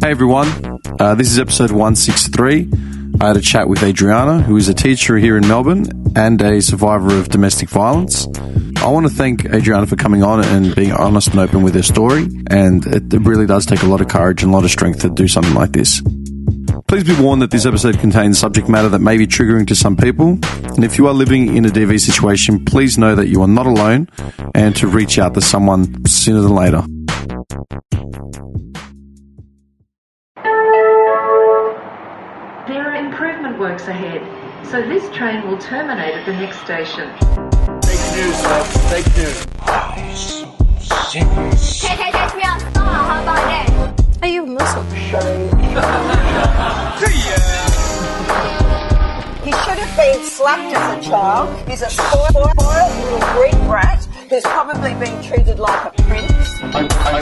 Hey everyone, this is episode 163. I had a chat with Adriana, who is a teacher here in Melbourne and a survivor of domestic violence. I want to thank Adriana for coming on and being honest and open with her story, and it really does take a lot of courage and a lot of strength to do something like this. Please be warned that this episode contains subject matter that may be triggering to some people, and if you are living in a DV situation, please know that you are not alone and to reach out to someone sooner than later. There are improvement works ahead, so this train will terminate at the next station. Fake news, folks. Fake news. Oh, he's so serious. Take me outside, how about that? Are you Muslim? He should have been slapped as a child. He's a spoiled little Greek brat who's probably been treated like a prince. I'm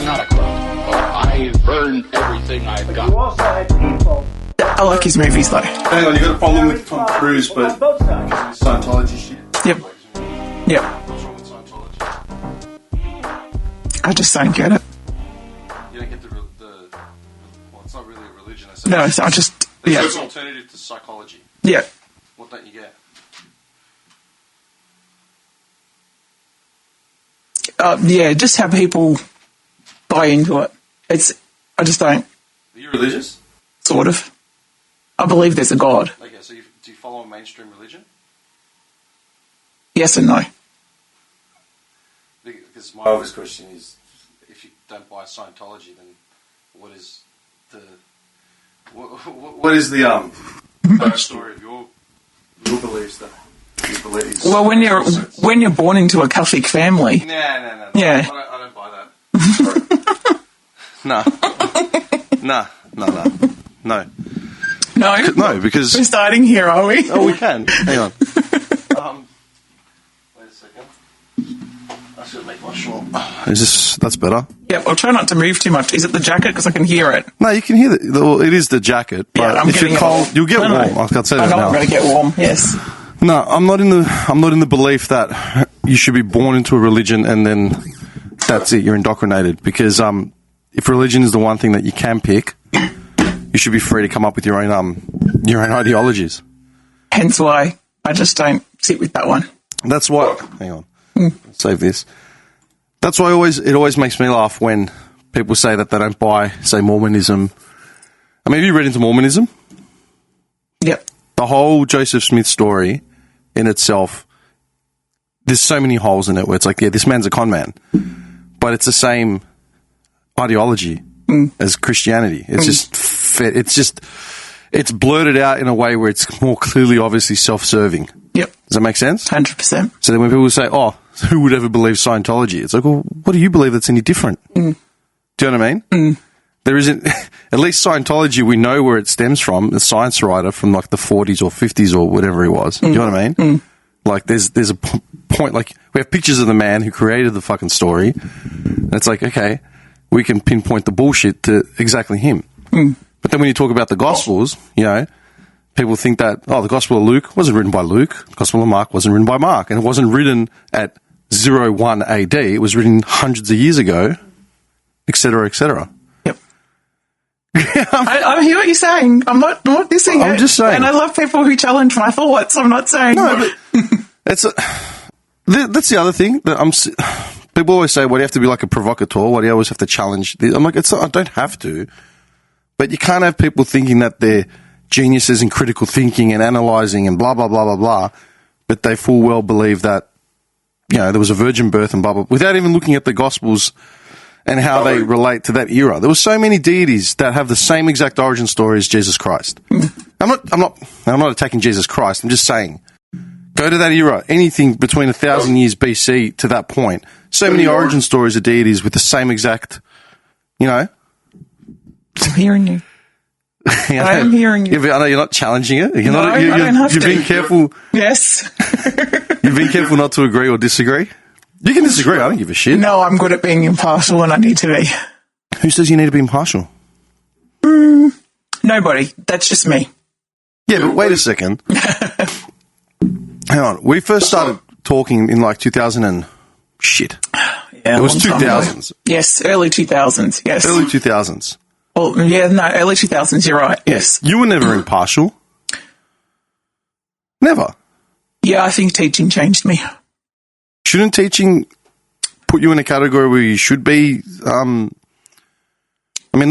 not a crook. I've earned everything I've got. You also had people. I like his movies though. Hang on, you got a problem with Tom Cruise, but Scientology shit. Yep. Yep. What's wrong with Scientology? I just don't get it. You don't get the well, it's not really a religion. I No, I just, yeah. It's an alternative to psychology. Yeah. What don't you get? Yeah, just how people buy into it. I just don't. Are you religious? Sort of. I believe there's a God. Okay, so do you follow a mainstream religion? Yes and no. Because my obvious question is, if you don't buy Scientology, then what is the story of your beliefs that you believe? Well, when you're born into a Catholic family. No. Yeah. I don't buy that. No. No, because We're starting here, are we? oh, we can. Hang on. Wait a second. I should make my shawl. That's better? Yep, I'll try not to move too much. Is it the jacket? Because I can hear it. No, you can hear well, it is the jacket, but Yeah, I'm if getting you're it cold, warm. you'll get No. warm. I can say I that know now. I'm going to get warm, yes. No, I'm not in the belief that you should be born into a religion and then that's it, you're indoctrinated. Because if religion is the one thing that you can pick, you should be free to come up with your own ideologies. Hence why I just don't sit with that one. That's why. Hang on, save this. That's why it always makes me laugh when people say that they don't buy, say, Mormonism. I mean, have you read into Mormonism? Yep. The whole Joseph Smith story in itself, there's so many holes in it where it's like, yeah, this man's a con man. But it's the same ideology as Christianity. It's it's blurted out in a way where it's more clearly, obviously self-serving. Yep. Does that make sense? 100%. So then when people say, oh, who would ever believe Scientology? It's like, well, what do you believe that's any different? Do you know what I mean? There isn't, at least Scientology, we know where it stems from, a science writer from like the 40s or 50s or whatever he was. Do you know what I mean? Like there's a point, like we have pictures of the man who created the fucking story. And it's like, okay, we can pinpoint the bullshit to exactly him. But then when you talk about the Gospels, you know, people think that, oh, the Gospel of Luke wasn't written by Luke. The Gospel of Mark wasn't written by Mark. And it wasn't written at 01 AD. It was written hundreds of years ago, et cetera, et cetera. Yep. I hear what you're saying. I'm not dissing it. I'm just saying. And I love people who challenge my thoughts. I'm not saying. No, but that's the other thing that people always say, well, you have to be like a provocateur. Why do you always have to challenge? I'm like, I don't have to. But you can't have people thinking that they're geniuses in critical thinking and analysing and blah, blah, blah, blah, blah. But they full well believe that, you know, there was a virgin birth and blah, blah, without even looking at the Gospels and how they relate to that era. There were so many deities that have the same exact origin story as Jesus Christ. I'm not attacking Jesus Christ. I'm just saying, go to that era, anything between 1,000 years BC to that point. So many origin stories of deities with the same exact, you know. I'm hearing you. I am hearing you. I know you're not challenging it. I don't have you're to. being careful. Yes. You're being careful not to agree or disagree. You can disagree. I don't give a shit. No, I'm good at being impartial when I need to be. Who says you need to be impartial? Nobody. That's just me. Yeah, but wait a second. Hang on. We first started talking in like 2000 and shit. Yeah, It was long time ago. 2000s. Yes, early 2000s. Yes. Early 2000s. Well, yeah, no, early 2000s, you're right, yes. You were never impartial. Never. Yeah, I think teaching changed me. Shouldn't teaching put you in a category where you should be, not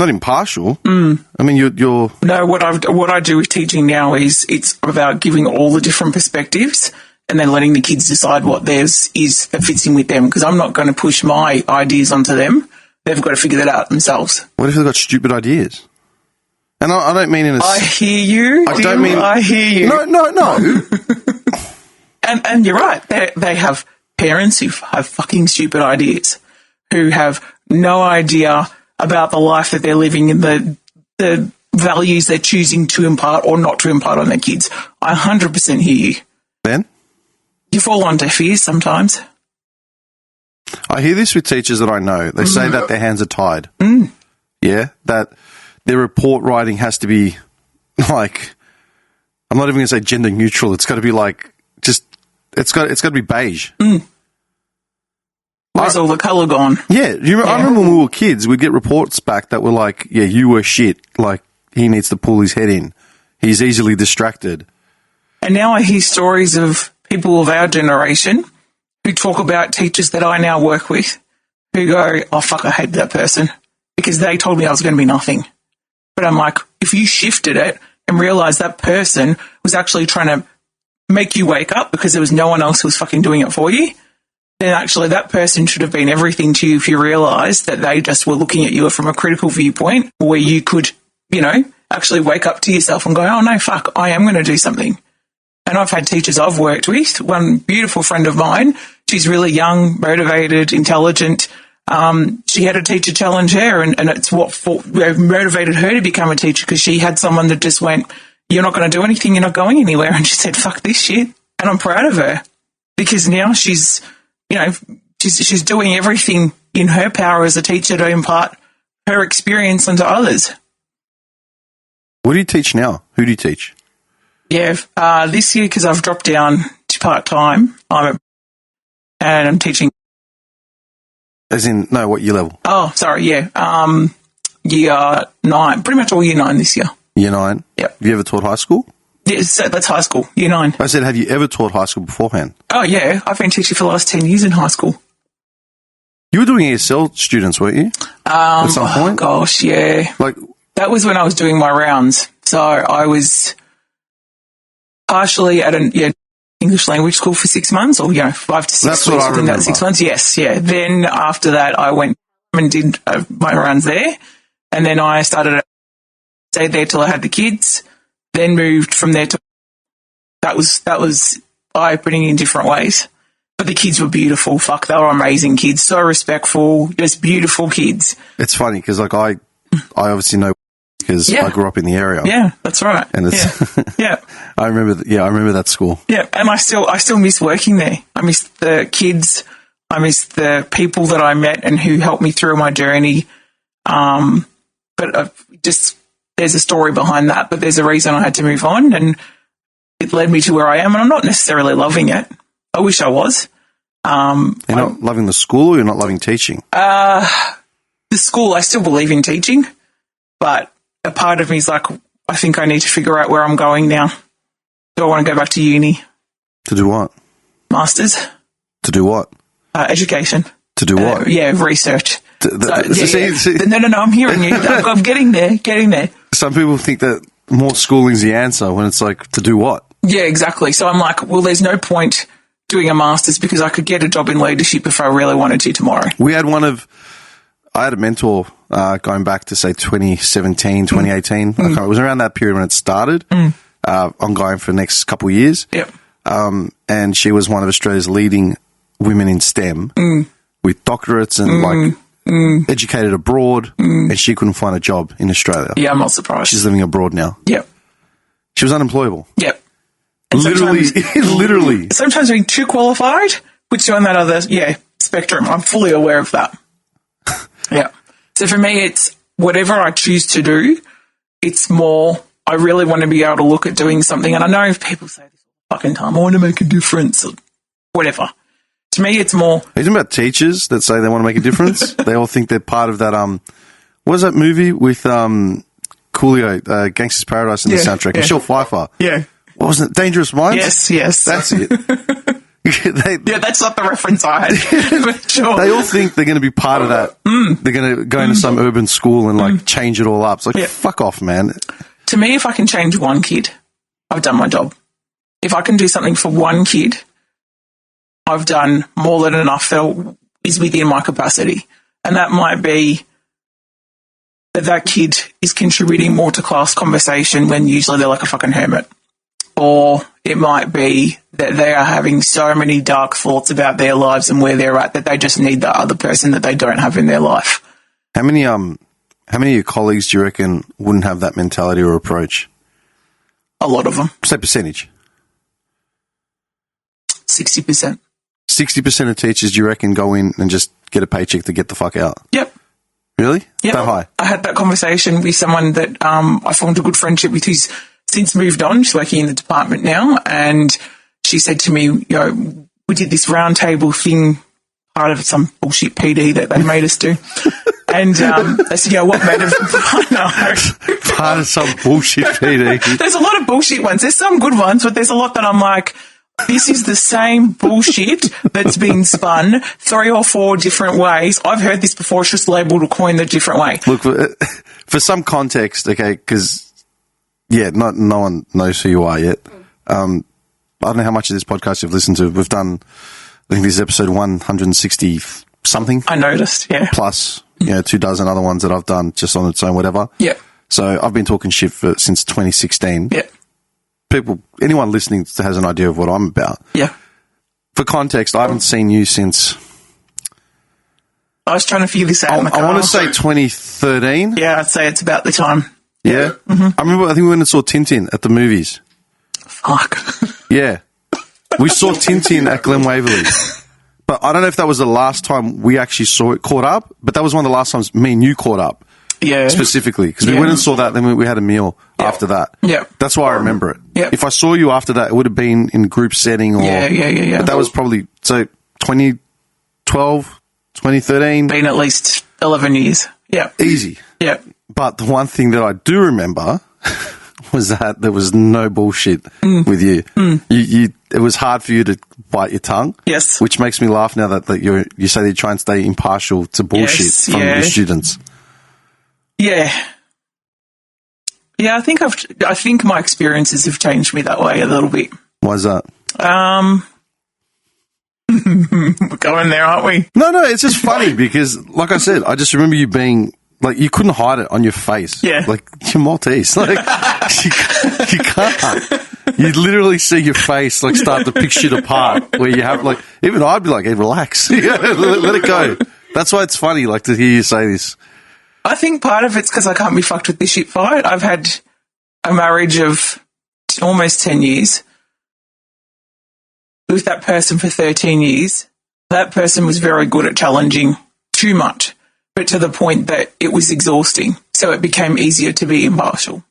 impartial. I mean, you're... No, what I do with teaching now is it's about giving all the different perspectives and then letting the kids decide what theirs is that fits in with them, because I'm not going to push my ideas onto them. They've got to figure that out themselves. What if they've got stupid ideas? And I don't mean in a... I hear you. I hear you. No. And you're right. They have parents who have fucking stupid ideas, who have no idea about the life that they're living and the values they're choosing to impart or not to impart on their kids. I 100% hear you. Then? You fall on deaf ears sometimes. I hear this with teachers that I know. They say that their hands are tied. Yeah, that their report writing has to be like, I'm not even going to say gender neutral. It's got to be like, just, it's got to be beige. Where's all the colour gone? Yeah, I remember when we were kids, we'd get reports back that were like, yeah, you were shit. Like, he needs to pull his head in. He's easily distracted. And now I hear stories of people of our generation who talk about teachers that I now work with who go, oh, fuck, I hate that person because they told me I was going to be nothing. But I'm like, if you shifted it and realised that person was actually trying to make you wake up because there was no one else who was fucking doing it for you, then actually that person should have been everything to you if you realised that they just were looking at you from a critical viewpoint where you could, actually wake up to yourself and go, oh, no, fuck, I am going to do something. And I've had teachers I've worked with, one beautiful friend of mine, she's really young, motivated, intelligent. She had a teacher challenge her and it's what motivated her to become a teacher because she had someone that just went, you're not going to do anything, you're not going anywhere. And she said, fuck this shit. And I'm proud of her because now she's doing everything in her power as a teacher to impart her experience onto others. What do you teach now? Who do you teach? Yeah, this year, because I've dropped down to part-time, I'm teaching. As in, no, what year level? Oh, sorry, yeah. Year 9, pretty much all year 9 this year. Year 9? Yep. Have you ever taught high school? Yes, that's high school, year 9. I said, have you ever taught high school beforehand? Oh, yeah, I've been teaching for the last 10 years in high school. You were doing ESL students, weren't you? At some point? Gosh, yeah. That was when I was doing my rounds. So I was partially at an English language school for 6 months, or 5 to 6 That's weeks what I within remember. that 6 months. Yes, yeah. Then after that, I went and did my rounds there, and then I stayed there till I had the kids. Then moved from there to that was eye-opening in different ways. But the kids were beautiful. Fuck, they were amazing kids, so respectful, just beautiful kids. It's funny because I obviously know because I grew up in the area. Yeah, that's right. And it's yeah. I remember that school. Yeah, and I still miss working there. I miss the kids. I miss the people that I met and who helped me through my journey. But there's a story behind that, but there's a reason I had to move on, and it led me to where I am, and I'm not necessarily loving it. I wish I was. You're not loving the school, or you're not loving teaching? The school, I still believe in teaching, but a part of me is like, I think I need to figure out where I'm going now. Do I want to go back to uni? To do what? Masters. To do what? Education. To do what? Research. No, I'm hearing you. I'm getting there. Some people think that more schooling is the answer when it's like, to do what? Yeah, exactly. So I'm like, well, there's no point doing a master's because I could get a job in leadership if I really wanted to tomorrow. I had a mentor going back to, say, 2017, 2018. It was around that period when it started, ongoing for the next couple of years. Yep. And she was one of Australia's leading women in STEM with doctorates and educated abroad, and she couldn't find a job in Australia. Yeah, I'm not surprised. She's living abroad now. Yep. She was unemployable. Yep. Literally. Sometimes being too qualified puts you on that other spectrum. I'm fully aware of that. Yeah. So for me, it's whatever I choose to do, it's more, I really want to be able to look at doing something. And I know if people say this all the fucking time, I want to make a difference or whatever. To me, it's more. Are you talking about teachers that say they want to make a difference? They all think they're part of that what was that movie with Coolio, Gangster's Paradise in the soundtrack? Yeah. Michelle Pfeiffer. Yeah. What was it? Dangerous Minds? Yes. That's it. Yeah, that's not the reference I had. Sure. They all think they're going to be part of that. They're going to go into some urban school and like change it all up. It's like, fuck off, man. To me, if I can change one kid, I've done my job. If I can do something for one kid, I've done more than enough that is within my capacity. And that might be that kid is contributing more to class conversation when usually they're like a fucking hermit. Or it might be that they are having so many dark thoughts about their lives and where they're at that they just need the other person that they don't have in their life. How many of your colleagues do you reckon wouldn't have that mentality or approach? A lot of them. Say percentage. 60%. 60% of teachers, do you reckon, go in and just get a paycheck to get the fuck out? Yep. Really? Yep. That high? I had that conversation with someone that I formed a good friendship with who's since moved on. She's working in the department now, and she said to me, we did this round table thing, part of some bullshit PD that they made us do. And they said, what made it? I know. Part of some bullshit PD. There's a lot of bullshit ones. There's some good ones, but there's a lot that I'm like, this is the same bullshit that's been spun 3 or 4 different ways. I've heard this before. It's just labelled or coined a different way. Look, for some context, okay, because, no one knows who you are yet. I don't know how much of this podcast you've listened to. We've done, I think this is episode 160 something. I noticed, yeah. Plus, 2 dozen other ones that I've done just on its own, whatever. Yeah. So I've been talking shit since 2016. Yeah. Anyone listening has an idea of what I'm about. Yeah. For context, I haven't seen you since... I was trying to figure this out in the car. I want to say 2013. Yeah, I'd say it's about the time. Yeah? Mm-hmm. I think we went and saw Tintin at the movies. Fuck. Yeah. We saw Tintin at Glen Waverley. But I don't know if that was the last time we actually caught up, but that was one of the last times me and you caught up. Yeah. Specifically. Because we went and saw that, then we had a meal after that. Yeah. That's why I remember it. Yeah. If I saw you after that, it would have been in group setting or... Yeah. But that was probably, 2012, 2013. Been at least 11 years. Yeah. Easy. Yeah. But the one thing that I do remember was that there was no bullshit with you. It was hard for you to bite your tongue. Yes. Which makes me laugh now that you say that you try and stay impartial to bullshit from your students. Yeah. Yeah, I think my experiences have changed me that way a little bit. Why is that? We're going there, aren't we? No, it's just funny because, like I said, I just remember you being, like, you couldn't hide it on your face. Yeah. Like, you're Maltese. Like, you can't. You literally see your face, like, start to pick shit apart where you have, like, even I'd be like, hey, relax. let it go. That's why it's funny, like, to hear you say this. I think part of it's because I can't be fucked with this shit fight. I've had a marriage of almost 10 years with that person for 13 years. That person was very good at challenging too much, but to the point that it was exhausting. So it became easier to be impartial.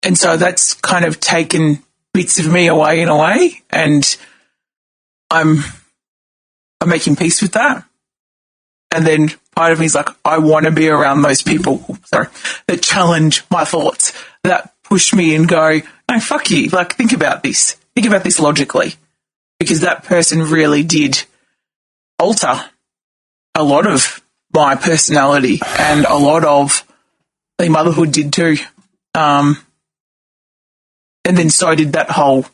And so that's kind of taken bits of me away in a way, and I'm making peace with that. And then part of me is like, I want to be around those people, that challenge my thoughts, that push me and go, no, fuck you. Like, think about this. Think about this logically. Because that person really did alter a lot of my personality, and a lot of the motherhood did too. And then so did that whole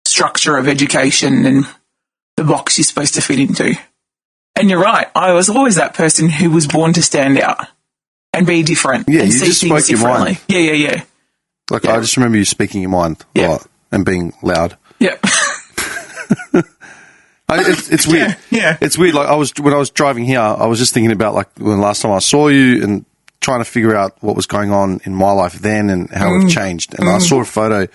structure of education and the box you're supposed to fit into. And you're right, I was always that person who was born to stand out and be different and see things differently. Yeah. Like, I just remember you speaking your mind a lot and being loud. Yeah. It's weird. Yeah. It's weird. Like, when I was driving here, I was just thinking about, like, when last time I saw you and trying to figure out what was going on in my life then and how it changed. And I saw a photo.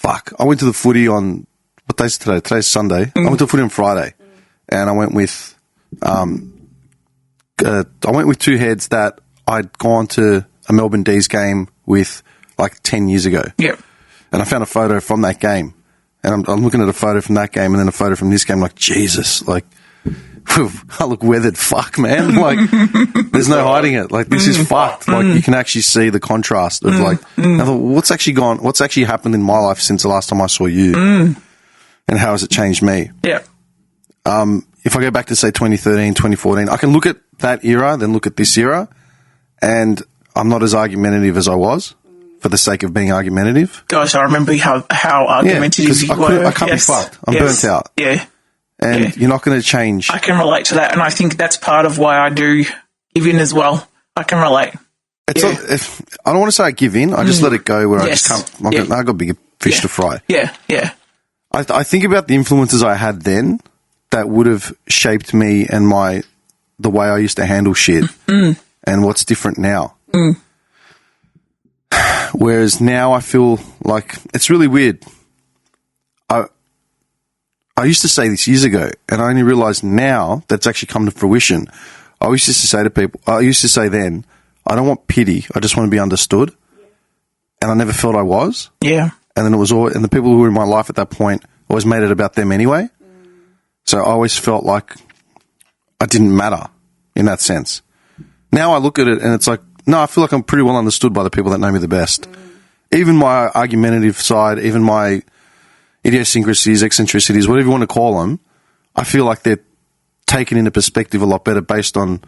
I went to the footy on, what day's today? Today's Sunday. I went to the footy on Friday, and I went with 2 heads that I'd gone to a Melbourne D's game with like 10 years ago. Yeah. And I found a photo from that game. And I'm looking at a photo from that game and then a photo from this game, like, Jesus, like, I look weathered fuck, man. Like, there's no hiding it. Like, this is fucked. Like, you can actually see the contrast of like, I thought, what's actually happened in my life since the last time I saw you? And how has it changed me? Yeah. If I go back to say 2013, 2014, I can look at that era, then look at this era, and I'm not as argumentative as I was for the sake of being argumentative. Gosh, I remember how argumentative you were. I can't be fucked. I'm burnt out. Yeah. And you're not going to change. I can relate to that, and I think that's part of why I do give in as well. I can relate. I don't want to say I give in. I just let it go where I just can't. I've got bigger fish to fry. Yeah, yeah. I think about the influences I had then that would have shaped me and the way I used to handle shit and what's different now. Whereas now I feel like it's really weird. I used to say this years ago, and I only realised now that's actually come to fruition. I used to say to people, I used to say then, I don't want pity, I just want to be understood. And I never felt I was. Yeah. And then it was and the people who were in my life at that point always made it about them anyway. So I always felt like I didn't matter in that sense. Now I look at it and it's like, no, I feel like I'm pretty well understood by the people that know me the best. Even my argumentative side, even my idiosyncrasies, eccentricities, whatever you want to call them, I feel like they're taken into perspective a lot better based on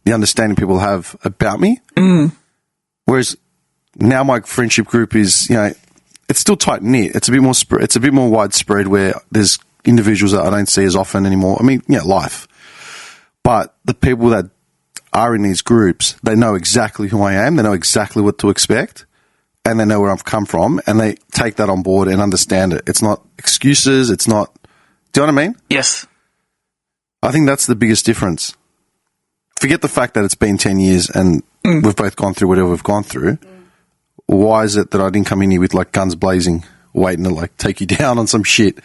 the understanding people have about me. Whereas now my friendship group is, it's still tight knit. It's a bit more widespread where there's individuals that I don't see as often anymore. I mean, life. But the people that are in these groups, they know exactly who I am. They know exactly what to expect. And they know where I've come from, and they take that on board and understand it. It's not excuses. It's not. Do you know what I mean? Yes. I think that's the biggest difference. Forget the fact that it's been 10 years and we've both gone through whatever we've gone through. Why is it that I didn't come in here with like guns blazing, waiting to like take you down on some shit?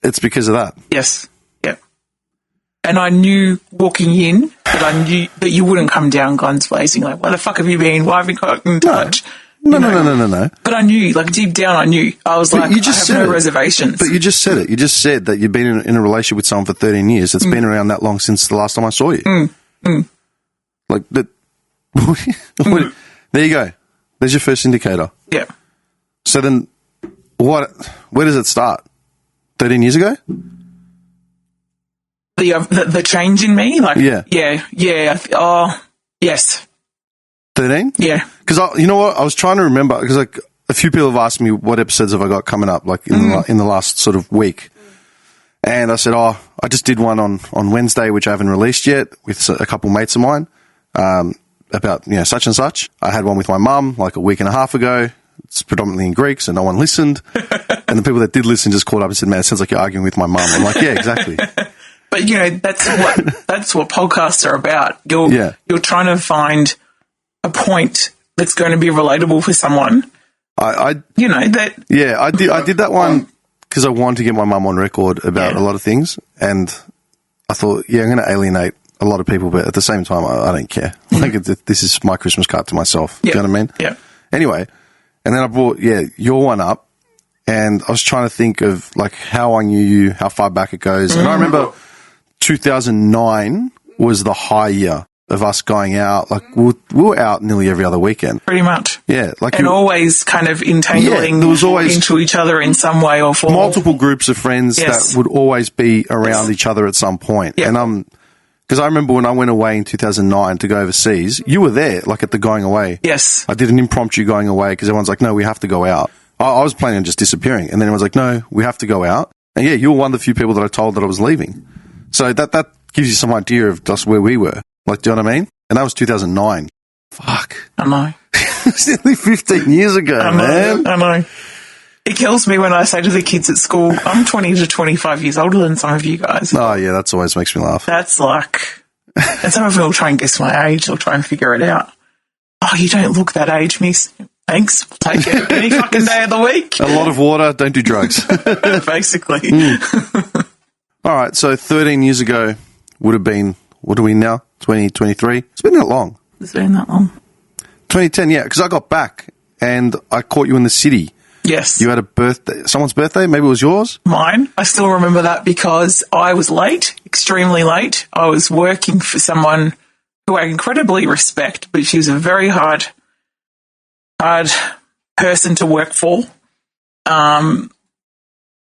It's because of that. Yes. Yeah. And I knew walking in that I knew that you wouldn't come down guns blazing. Like, where the fuck have you been? Why haven't you got in touch? No. But I knew, like deep down, I knew. I was like, I have no reservations. But you just said it. You just said that you've been in a relationship with someone for 13 years. It's been around that long since the last time I saw you. Like that. There you go. There's your first indicator. Yeah. So then, where does it start? 13 years ago? The change in me, like yeah. Yes. 13? Yeah. Because you know what, I was trying to remember because like a few people have asked me what episodes have I got coming up, like in the last sort of week, and I said, I just did one on Wednesday, which I haven't released yet, with a couple mates of mine, about such and such. I had one with my mum like a week and a half ago. It's predominantly in Greek, so no one listened, and the people that did listen just called up and said, "Man, it sounds like you're arguing with my mum." I'm like, yeah, exactly. But that's what podcasts are about. You're trying to find a point that's going to be relatable for someone. I did that one because I wanted to get my mum on record about a lot of things, and I thought, I'm going to alienate a lot of people, but at the same time, I don't care. Like this is my Christmas card to myself. Do you know what I mean? Yeah. Anyway, and then I brought your one up, and I was trying to think of like how I knew you, how far back it goes, and I remember 2009 was the high year of us going out. Like we were out nearly every other weekend. Pretty much. Yeah. And always kind of entangling there was always into each other in some way or form. Multiple groups of friends that would always be around each other at some point. Yeah. And because I remember when I went away in 2009 to go overseas, you were there, like at the going away. Yes. I did an impromptu going away because everyone's like, no, we have to go out. I was planning on just disappearing. And then everyone's like, no, we have to go out. And you were one of the few people that I told that I was leaving. So that gives you some idea of just where we were. Like, do you know what I mean? And that was 2009. Fuck. I know. It's nearly 15 years ago, man. I know. It kills me when I say to the kids at school, I'm 20 to 25 years older than some of you guys. Oh, yeah, that always makes me laugh. That's like... And some of them will try and guess my age. They'll try and figure it out. Oh, you don't look that age, miss. Thanks. Take it any fucking day of the week. A lot of water, don't do drugs. Basically. All right, so 13 years ago would have been, what are we now? 2023? It's been that long. It's been that long. 2010, yeah, because I got back and I caught you in the city Yes. You had a birthday, someone's birthday, maybe it was yours? Mine. I still remember that because I was late, extremely late. I was working for someone who I incredibly respect, but she was a very hard person to work for. And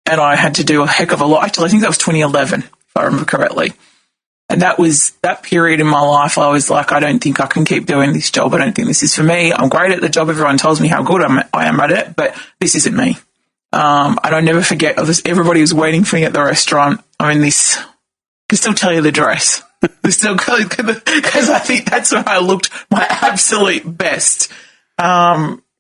I had to do a heck of a lot. Actually, I think that was 2011, if I remember correctly. And that was that period in my life. I was like, I don't think I can keep doing this job. I don't think this is for me. I'm great at the job. Everyone tells me how good I am at it, but this isn't me. And I never forget, everybody was waiting for me at the restaurant. I mean, I can still tell you the dress. Because I think that's when I looked my absolute best.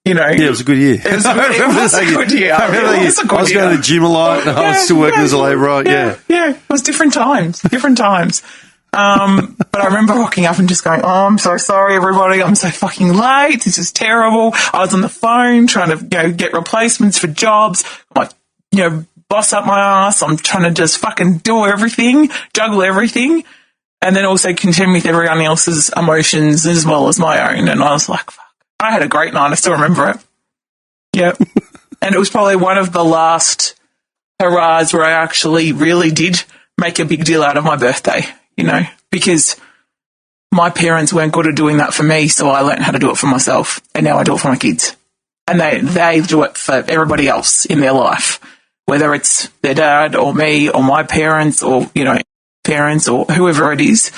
You know, yeah, it was a good year. It was a good year. I was going to the gym a lot. And I was still working as a labourer. Yeah. It was different times. But I remember rocking up and just going, "Oh, I'm so sorry, everybody. I'm so fucking late. This is terrible." I was on the phone trying to, get replacements for jobs. I'm like, boss up my ass. I'm trying to just fucking do everything, juggle everything, and then also contend with everyone else's emotions as well as my own. And I was like, fuck. I had a great night. I still remember it. Yep. And it was probably one of the last hurrahs where I actually really did make a big deal out of my birthday, because my parents weren't good at doing that for me, so I learned how to do it for myself, and now I do it for my kids. And they do it for everybody else in their life, whether it's their dad or me or my parents or, parents or whoever it is.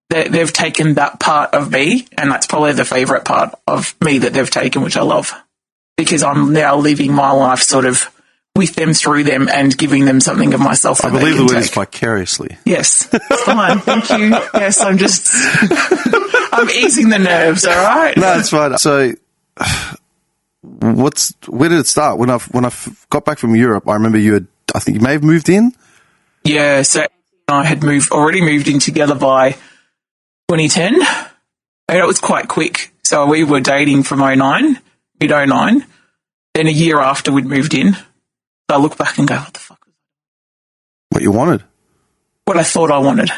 They've taken that part of me, and that's probably the favourite part of me that they've taken, which I love, because I'm now living my life sort of with them, through them, and giving them something of myself. I believe the word is vicariously. Yes, it's fine. Thank you. Yes, I'm easing the nerves. All right. No, it's fine. So, where did it start? When I got back from Europe, I remember I think you may have moved in. Yeah. So I had already moved in together by 2010. It was quite quick. So we were dating from mid-09. Then a year after we'd moved in. So I look back and go, what the fuck? What you wanted? What I thought I wanted.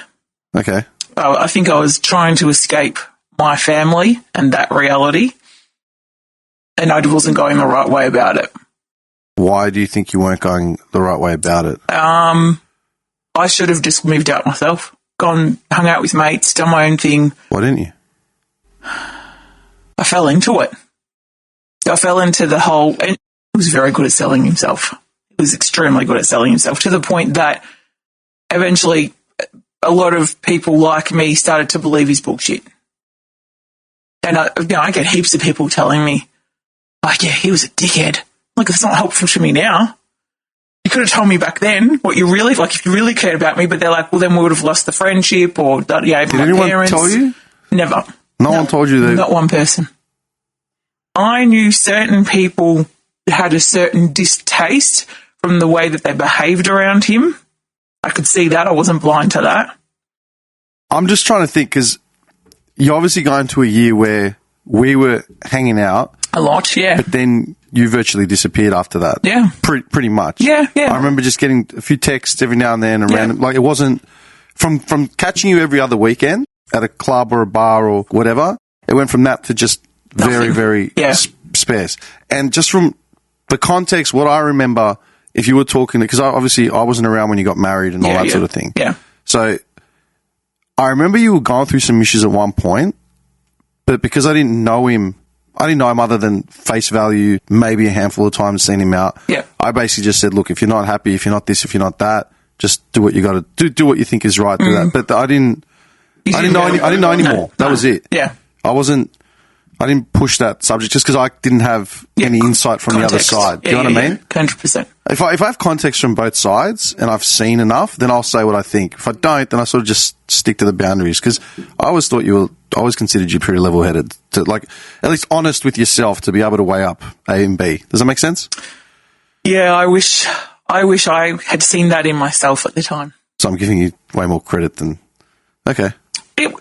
Okay. I think I was trying to escape my family and that reality, and I wasn't going the right way about it. Why do you think you weren't going the right way about it? I should have just moved out myself. Gone, hung out with mates, done my own thing. Why didn't you? I fell into it. I fell into the whole, and he was very good at selling himself. He was extremely good at selling himself, to the point that eventually a lot of people like me started to believe his bullshit. And I get heaps of people telling me, yeah, he was a dickhead. Like, it's not helpful to me now. You could have told me back then what you really, if you really cared about me, but they're like, well, then we would have lost the friendship, or, Did anyone tell you? Never. No one told you that? Not one person. I knew certain people had a certain distaste from the way that they behaved around him. I could see that. I wasn't blind to that. I'm just trying to think, because you're obviously going to a year where we were hanging out. A lot, yeah. But then you virtually disappeared after that. Yeah. Pretty much. Yeah. I remember just getting a few texts every now and then, and random, it wasn't from catching you every other weekend at a club or a bar or whatever. It went from that to just very, very sparse. And just from the context, what I remember, if you were talking, because I wasn't around when you got married and all that sort of thing. Yeah. So I remember you were going through some issues at one point, but because I didn't know him other than face value, maybe a handful of times seen him out. Yeah. I basically just said, look, if you're not happy, if you're not this, if you're not that, just do what you got to do what you think is right. Do that. But I didn't know anymore. That was it. Yeah. I didn't push that subject just because I didn't have any insight from the other side. Do you know what I mean? 100%. If I have context from both sides and I've seen enough, then I'll say what I think. If I don't, then I sort of just stick to the boundaries, because I always considered you pretty level-headed, to at least honest with yourself, to be able to weigh up A and B. Does that make sense? Yeah, I wish I had seen that in myself at the time. So I'm giving you way more credit than... Okay.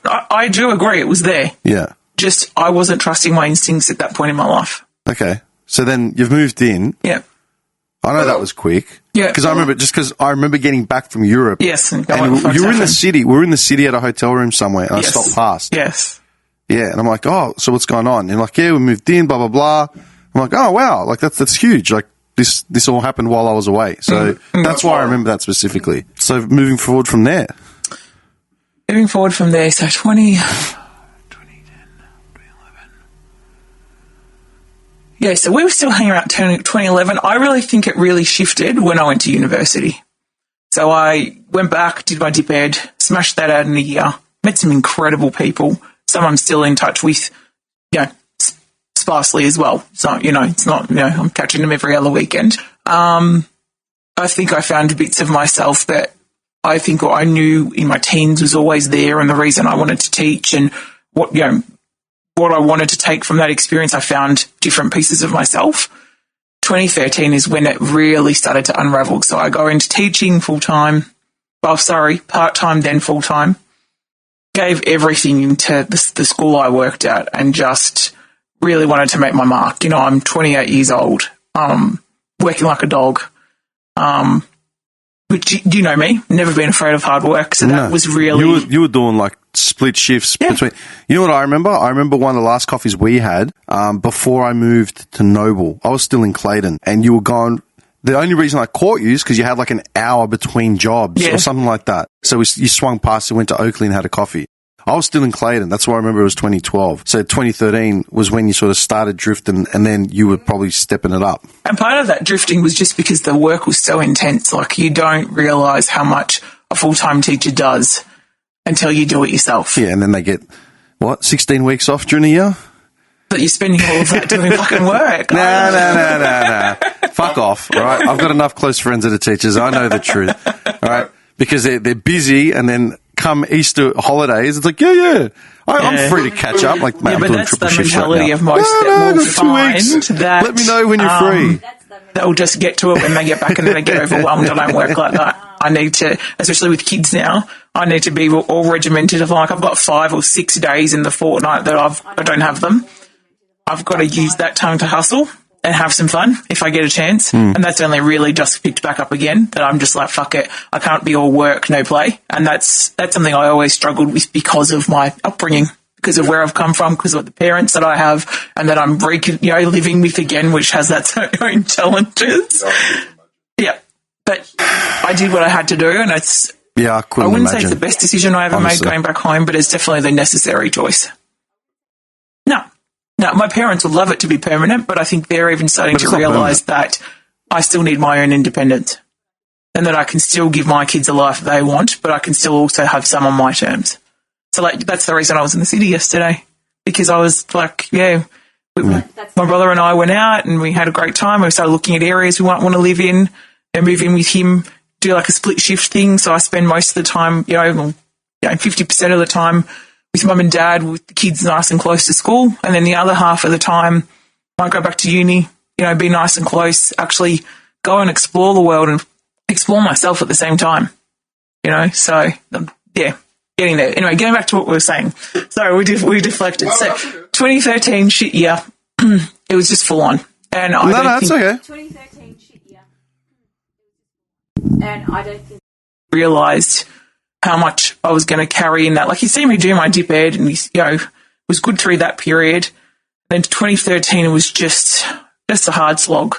I do agree. It was there. Yeah. Just I wasn't trusting my instincts at that point in my life. Okay. So then you've moved in. Yeah. I know that was quick. Yeah. Because I remember getting back from Europe. Yes. And you were in the city. We were in the city at a hotel room somewhere, and I stopped past. Yes. Yeah. And I'm like, oh, so what's going on? And like, yeah, we moved in, blah, blah, blah. I'm like, oh wow, like that's huge. Like this all happened while I was away. So that's why I remember that specifically. So moving forward from there. So 2010, 2011. Yeah, so we were still hanging around 2011. I really think it really shifted when I went to university. So I went back, did my dip ed, smashed that out in a year, met some incredible people. Some I'm still in touch with, sparsely as well. So, it's not, I'm catching them every other weekend. I think I found bits of myself that I think what I knew in my teens was always there, and the reason I wanted to teach and what I wanted to take from that experience, I found different pieces of myself. 2013 is when it really started to unravel. So I go into teaching part-time, then full-time. Gave everything into the school I worked at and just really wanted to make my mark. I'm 28 years old, working like a dog. But you know me, never been afraid of hard work. So that was really... You were doing like split shifts between... You know what I remember? I remember one of the last coffees we had before I moved to Noble. I was still in Clayton and you were gone... The only reason I caught you is because you had like an hour between jobs or something like that. So you swung past and went to Oakley and had a coffee. I was still in Clayton. That's why I remember it was 2012. So 2013 was when you sort of started drifting and then you were probably stepping it up. And part of that drifting was just because the work was so intense. Like you don't realise how much a full-time teacher does until you do it yourself. Yeah, and then they get, 16 weeks off during the year? But you're spending all of that doing fucking work. No. Fuck off, all right? I've got enough close friends that are teachers. I know the truth, all right? Because they're busy and then come Easter holidays, it's like, I'm free to catch up. Like, mate, I'm doing triple shifts right now. But that's the mentality of most that will find that... Let me know when you're free. They'll just get to it when they get back and then they get overwhelmed. I don't work like that. I need to, especially with kids now, I need to be all regimented. Like I've got 5 or 6 days in the fortnight that I don't have them. I've got to use that time to hustle and have some fun if I get a chance. And that's only really just picked back up again, that I'm just like, fuck it, I can't be all work, no play. And that's something I always struggled with because of my upbringing, because of where I've come from, because of the parents that I have and that I'm living with again, which has its own challenges. Yeah. But I did what I had to do, and it's... Yeah, I wouldn't say it's the best decision I ever made going back home, but it's definitely the necessary choice. No, my parents would love it to be permanent, but I think they're even starting to realise that I still need my own independence and that I can still give my kids a life they want, but I can still also have some on my terms. So that's the reason I was in the city yesterday, because I was like, my brother and I went out and we had a great time. We started looking at areas we might want to live in and move in with him, do like a split shift thing. So I spend most of the time, 50% of the time with mum and dad, with the kids nice and close to school. And then the other half of the time, I go back to uni, be nice and close, actually go and explore the world and explore myself at the same time, So, getting there. Anyway, going back to what we were saying. Sorry, we deflected. So, 2013 shit year, it was just full on. And that's okay. 2013 shit year. And I don't think... realised how much I was going to carry in that. Like, you see me do my dip ed and, was good through that period. Then 2013, it was just a hard slog.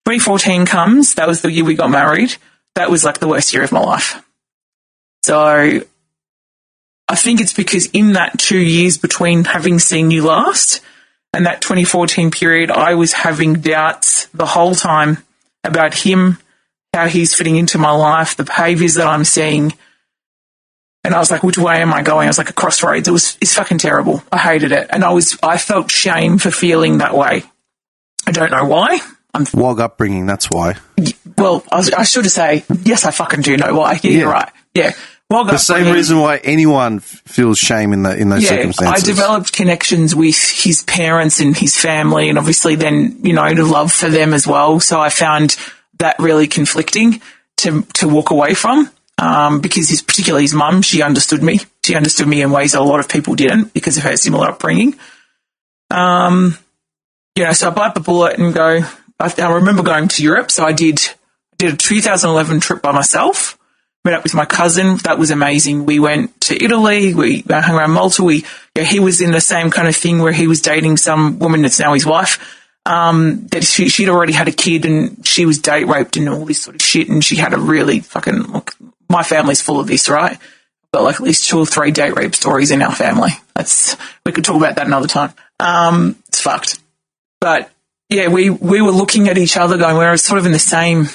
2014 comes. That was the year we got married. That was like the worst year of my life. So I think it's because in that 2 years between having seen you last and that 2014 period, I was having doubts the whole time about him, how he's fitting into my life, the behaviours that I'm seeing. And I was like, which way am I going? I was like a crossroads. It's fucking terrible. I hated it. And I felt shame for feeling that way. I don't know why. WOG upbringing, that's why. Well, I should say, yes, I fucking do know why. Yeah, you're right. Yeah. WOG the same reason why anyone feels shame in those circumstances. I developed connections with his parents and his family, and obviously then, the love for them as well. So I found that really conflicting to walk away from. Because particularly his mum, she understood me. She understood me in ways that a lot of people didn't because of her similar upbringing. So I bite the bullet and go. I remember going to Europe, so I did a 2011 trip by myself. Met up with my cousin. That was amazing. We went to Italy. We hung around Malta. He was in the same kind of thing where he was dating some woman that's now his wife. that she'd already had a kid and she was date raped and all this sort of shit, and she had a really fucking, look, my family's full of this, right? But like at least 2 or 3 date rape stories in our family. We could talk about that another time. It's fucked. But yeah, we were looking at each other going, we were sort of in the same,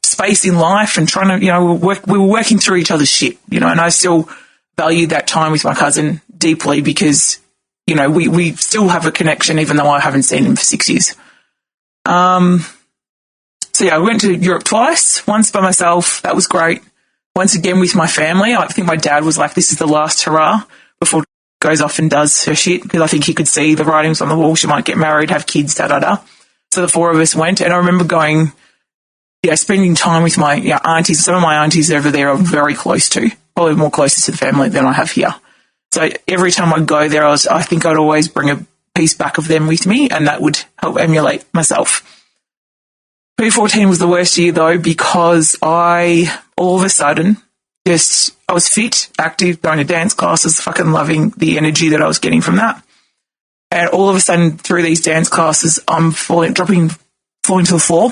space in life and trying to, we were working through each other's shit, and I still value that time with my cousin deeply because, we still have a connection even though I haven't seen him for 6 years. So yeah, I went to Europe twice, once by myself. That was great. Once again with my family. I think my dad was like, this is the last hurrah before she goes off and does her shit, because I think he could see the writings on the wall. She might get married, have kids, da-da-da. So the 4 of us went, and I remember going, spending time with my aunties. Some of my aunties over there are very close to, probably more closest to the family than I have here. So every time I go there, I think I'd always bring a piece back of them with me, and that would help emulate myself. 2014 was the worst year, though, because all of a sudden, I was fit, active, going to dance classes, fucking loving the energy that I was getting from that. And all of a sudden, through these dance classes, I'm falling to the floor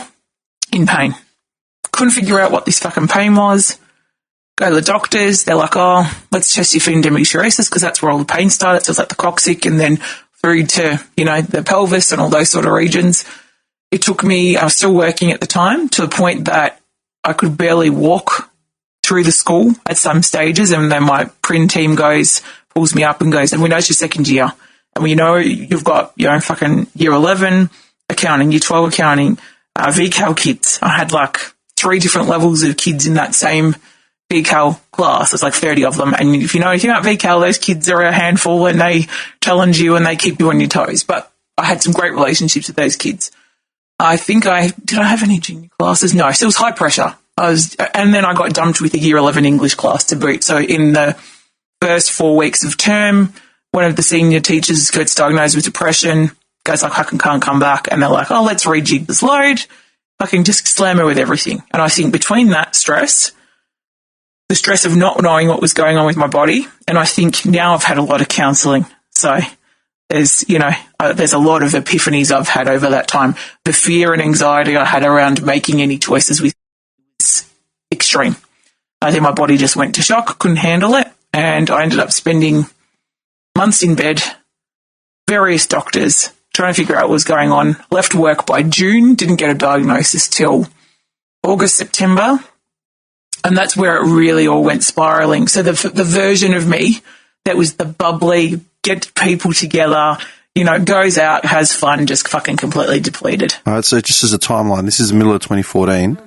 in pain. Couldn't figure out what this fucking pain was. Go to the doctors. They're like, oh, let's test you for endometriosis, because that's where all the pain started. So it's like the coccyx and then through to, the pelvis and all those sort of regions. It took me, I was still working at the time, to the point that I could barely walk through the school at some stages, and then my print team pulls me up and goes, and we know it's your second year, and we know you've got, fucking year 11 accounting, year 12 accounting, VCAL kids. I had like 3 different levels of kids in that same VCAL class. There's like 30 of them, and if you know anything about VCAL, those kids are a handful and they challenge you and they keep you on your toes. But I had some great relationships with those kids. I think did I have any junior classes? No, so it was high pressure. And then I got dumped with a year 11 English class to boot. So in the first 4 weeks of term, one of the senior teachers gets diagnosed with depression, goes like, I can't come back. And they're like, oh, let's rejig this load. I can just slam her with everything. And I think between that stress, the stress of not knowing what was going on with my body, and I think now I've had a lot of counselling. So there's a lot of epiphanies I've had over that time. The fear and anxiety I had around making any choices was extreme. I think my body just went to shock, couldn't handle it, and I ended up spending months in bed, various doctors, trying to figure out what was going on. Left work by June, didn't get a diagnosis till August, September, and that's where it really all went spiralling. So the version of me that was the bubbly, get people together, goes out, has fun, just fucking completely depleted. All right, so just as a timeline, this is the middle of 2014.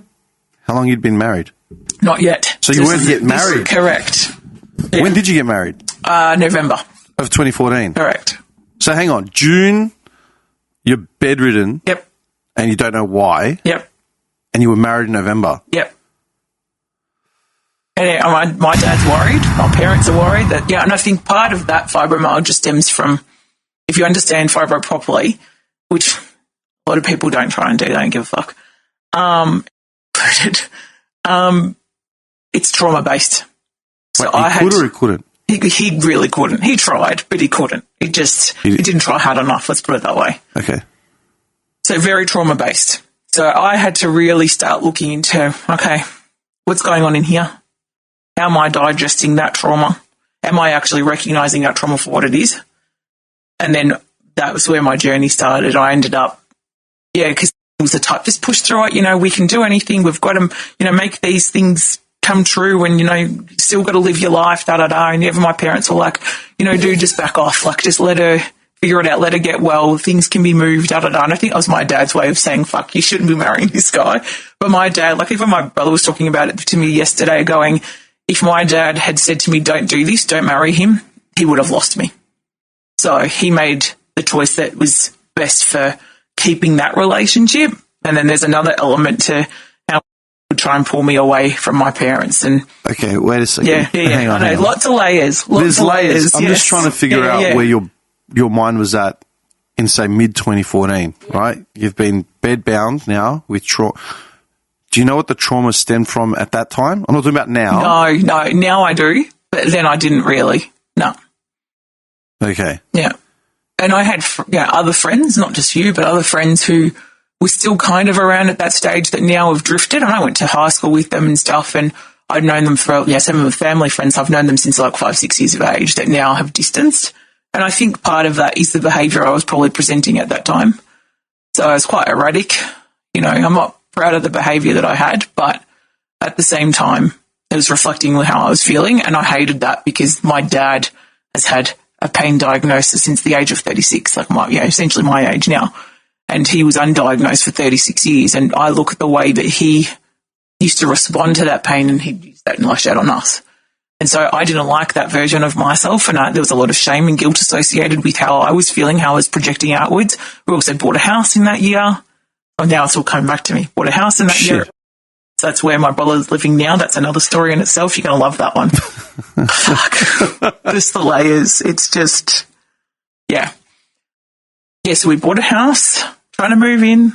How long you'd been married? Not yet. So you weren't yet married? Correct. Yeah. When did you get married? November. Of 2014? Correct. So hang on, June, you're bedridden. Yep. And you don't know why. Yep. And you were married in November. Yep. And my dad's worried. My parents are worried that, and I think part of that fibromyalgia stems from, if you understand fibro properly, which a lot of people don't try and do, they don't give a fuck, it's trauma-based. So Wait, he could or he couldn't? He really couldn't. He tried, but he couldn't. He didn't try hard enough, let's put it that way. Okay. So very trauma-based. So I had to really start looking into, okay, what's going on in here? How am I digesting that trauma? Am I actually recognising that trauma for what it is? And then that was where my journey started. I ended up, because it was the type, just push through it, we can do anything. We've got to, make these things come true, and, you still got to live your life, da-da-da. And even my parents were like, dude, just back off. Like, just let her figure it out, let her get well. Things can be moved, da-da-da. And I think that was my dad's way of saying, fuck, you shouldn't be marrying this guy. But my dad, like even my brother was talking about it to me yesterday, going, if my dad had said to me, don't do this, don't marry him, he would have lost me. So he made the choice that was best for keeping that relationship. And then there's another element to how he would try and pull me away from my parents. And okay, wait a second. Yeah. Hang on, I know, lots of layers. There's layers. I'm just trying to figure out where your mind was at in, say, mid-2014, right? You've been bedbound now with trauma. Do you know what the trauma stemmed from at that time? I'm not talking about now. No. Now I do, but then I didn't really. No. Okay. Yeah. And I had other friends, not just you, but other friends who were still kind of around at that stage that now have drifted. And I went to high school with them and stuff, and I'd known them for, some of the family friends, I've known them since like 5-6 years of age that now have distanced. And I think part of that is the behaviour I was probably presenting at that time. So I was quite erratic. I'm not proud of the behaviour that I had, but at the same time, it was reflecting how I was feeling, and I hated that because my dad has had a pain diagnosis since the age of 36, like essentially my age now, and he was undiagnosed for 36 years, and I look at the way that he used to respond to that pain, and he'd use that and lash out on us. And so I didn't like that version of myself, and there was a lot of shame and guilt associated with how I was feeling, how I was projecting outwards. We also bought a house in that year. And now it's all coming back to me. Bought a house in that year. So that's where my brother's living now. That's another story in itself. You're going to love that one. Fuck. Just the layers. It's just, yeah. Yeah, so we bought a house, trying to move in.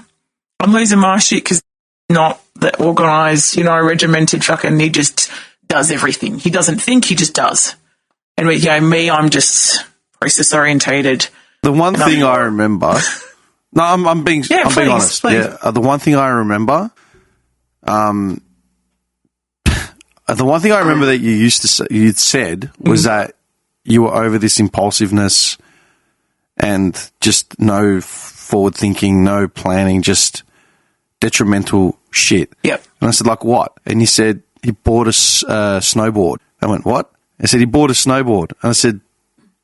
I'm losing my shit because not that organised, regimented fucking, he just does everything. He doesn't think, he just does. And me, I'm just process orientated. The one thing I remember... No, I'm being honest. Please. Yeah, the one thing I remember, that you'd said was that you were over this impulsiveness and just no forward thinking, no planning, just detrimental shit. Yep. And I said, like what? And he said he bought a snowboard. I went, what? I said he bought a snowboard. And I said,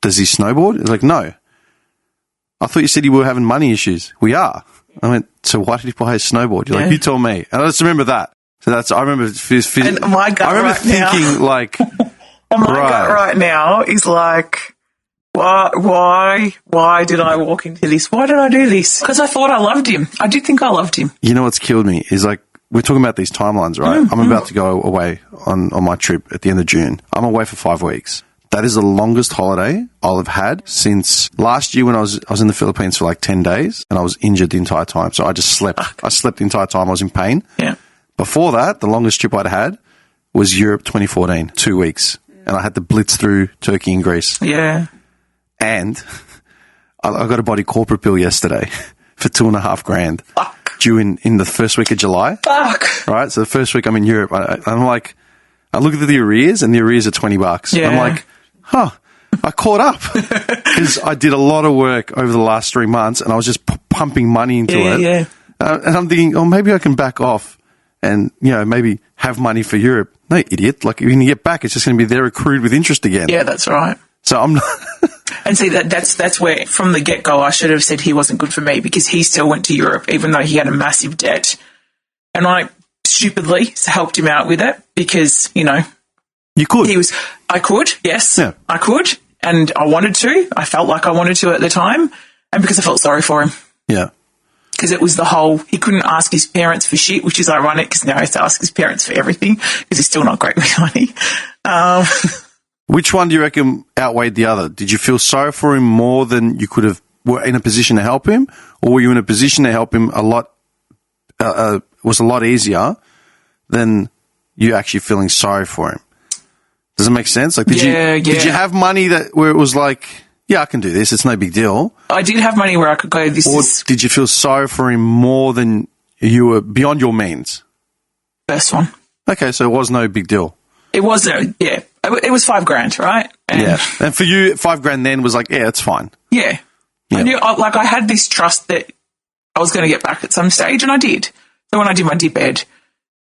does he snowboard? He's like, no. I thought you said you were having money issues. We are. I went, so why did he buy a snowboard? You're like, you told me. And I just remember that. So I remember and my gut thinking like, and my gut right now is like, why did I walk into this? Why did I do this? Because I thought I loved him. I did think I loved him. You know what's killed me is like, we're talking about these timelines, right? I'm about to go away on my trip at the end of June. I'm away for 5 weeks. That is the longest holiday I'll have had since last year when I was in the Philippines for like 10 days and I was injured the entire time. So I just slept. I slept the entire time. I was in pain. Yeah. Before that, the longest trip I'd had was Europe 2014, 2 weeks. And I had to blitz through Turkey and Greece. Yeah. And I got a body corporate bill yesterday for $2,500. Fuck. Due in the first week of July. Fuck. Right? So the first week I'm in Europe. I'm like, I look at the arrears and the arrears are $20. Yeah. I'm like, I caught up because I did a lot of work over the last 3 months and I was just pumping money into it. Yeah. And I'm thinking, maybe I can back off and, maybe have money for Europe. No, idiot. Like, when you get back, it's just going to be there accrued with interest again. Yeah, that's right. So I'm not. And see, that's where, from the get-go, I should have said he wasn't good for me because he still went to Europe even though he had a massive debt. And I stupidly helped him out with it because, You could. I could, yes. Yeah. I could. And I wanted to. I felt like I wanted to at the time. And because I felt sorry for him. Yeah. Because it was the whole, he couldn't ask his parents for shit, which is ironic because now he has to ask his parents for everything because he's still not great with money. Which one do you reckon outweighed the other? Did you feel sorry for him more than you could have, were in a position to help him? Or were you in a position to help him a lot, was a lot easier than you actually feeling sorry for him? Does it make sense? Like, did you have money where it was like, yeah, I can do this. It's no big deal. I did have money where I could go, did you feel sorry for him more than you were beyond your means? First one. Okay, so it was no big deal. It was, yeah. It was $5,000, right? And for you, $5,000 then was like, yeah, it's fine. Yeah. I knew, I had this trust that I was going to get back at some stage, and I did. So when I did my dip ed,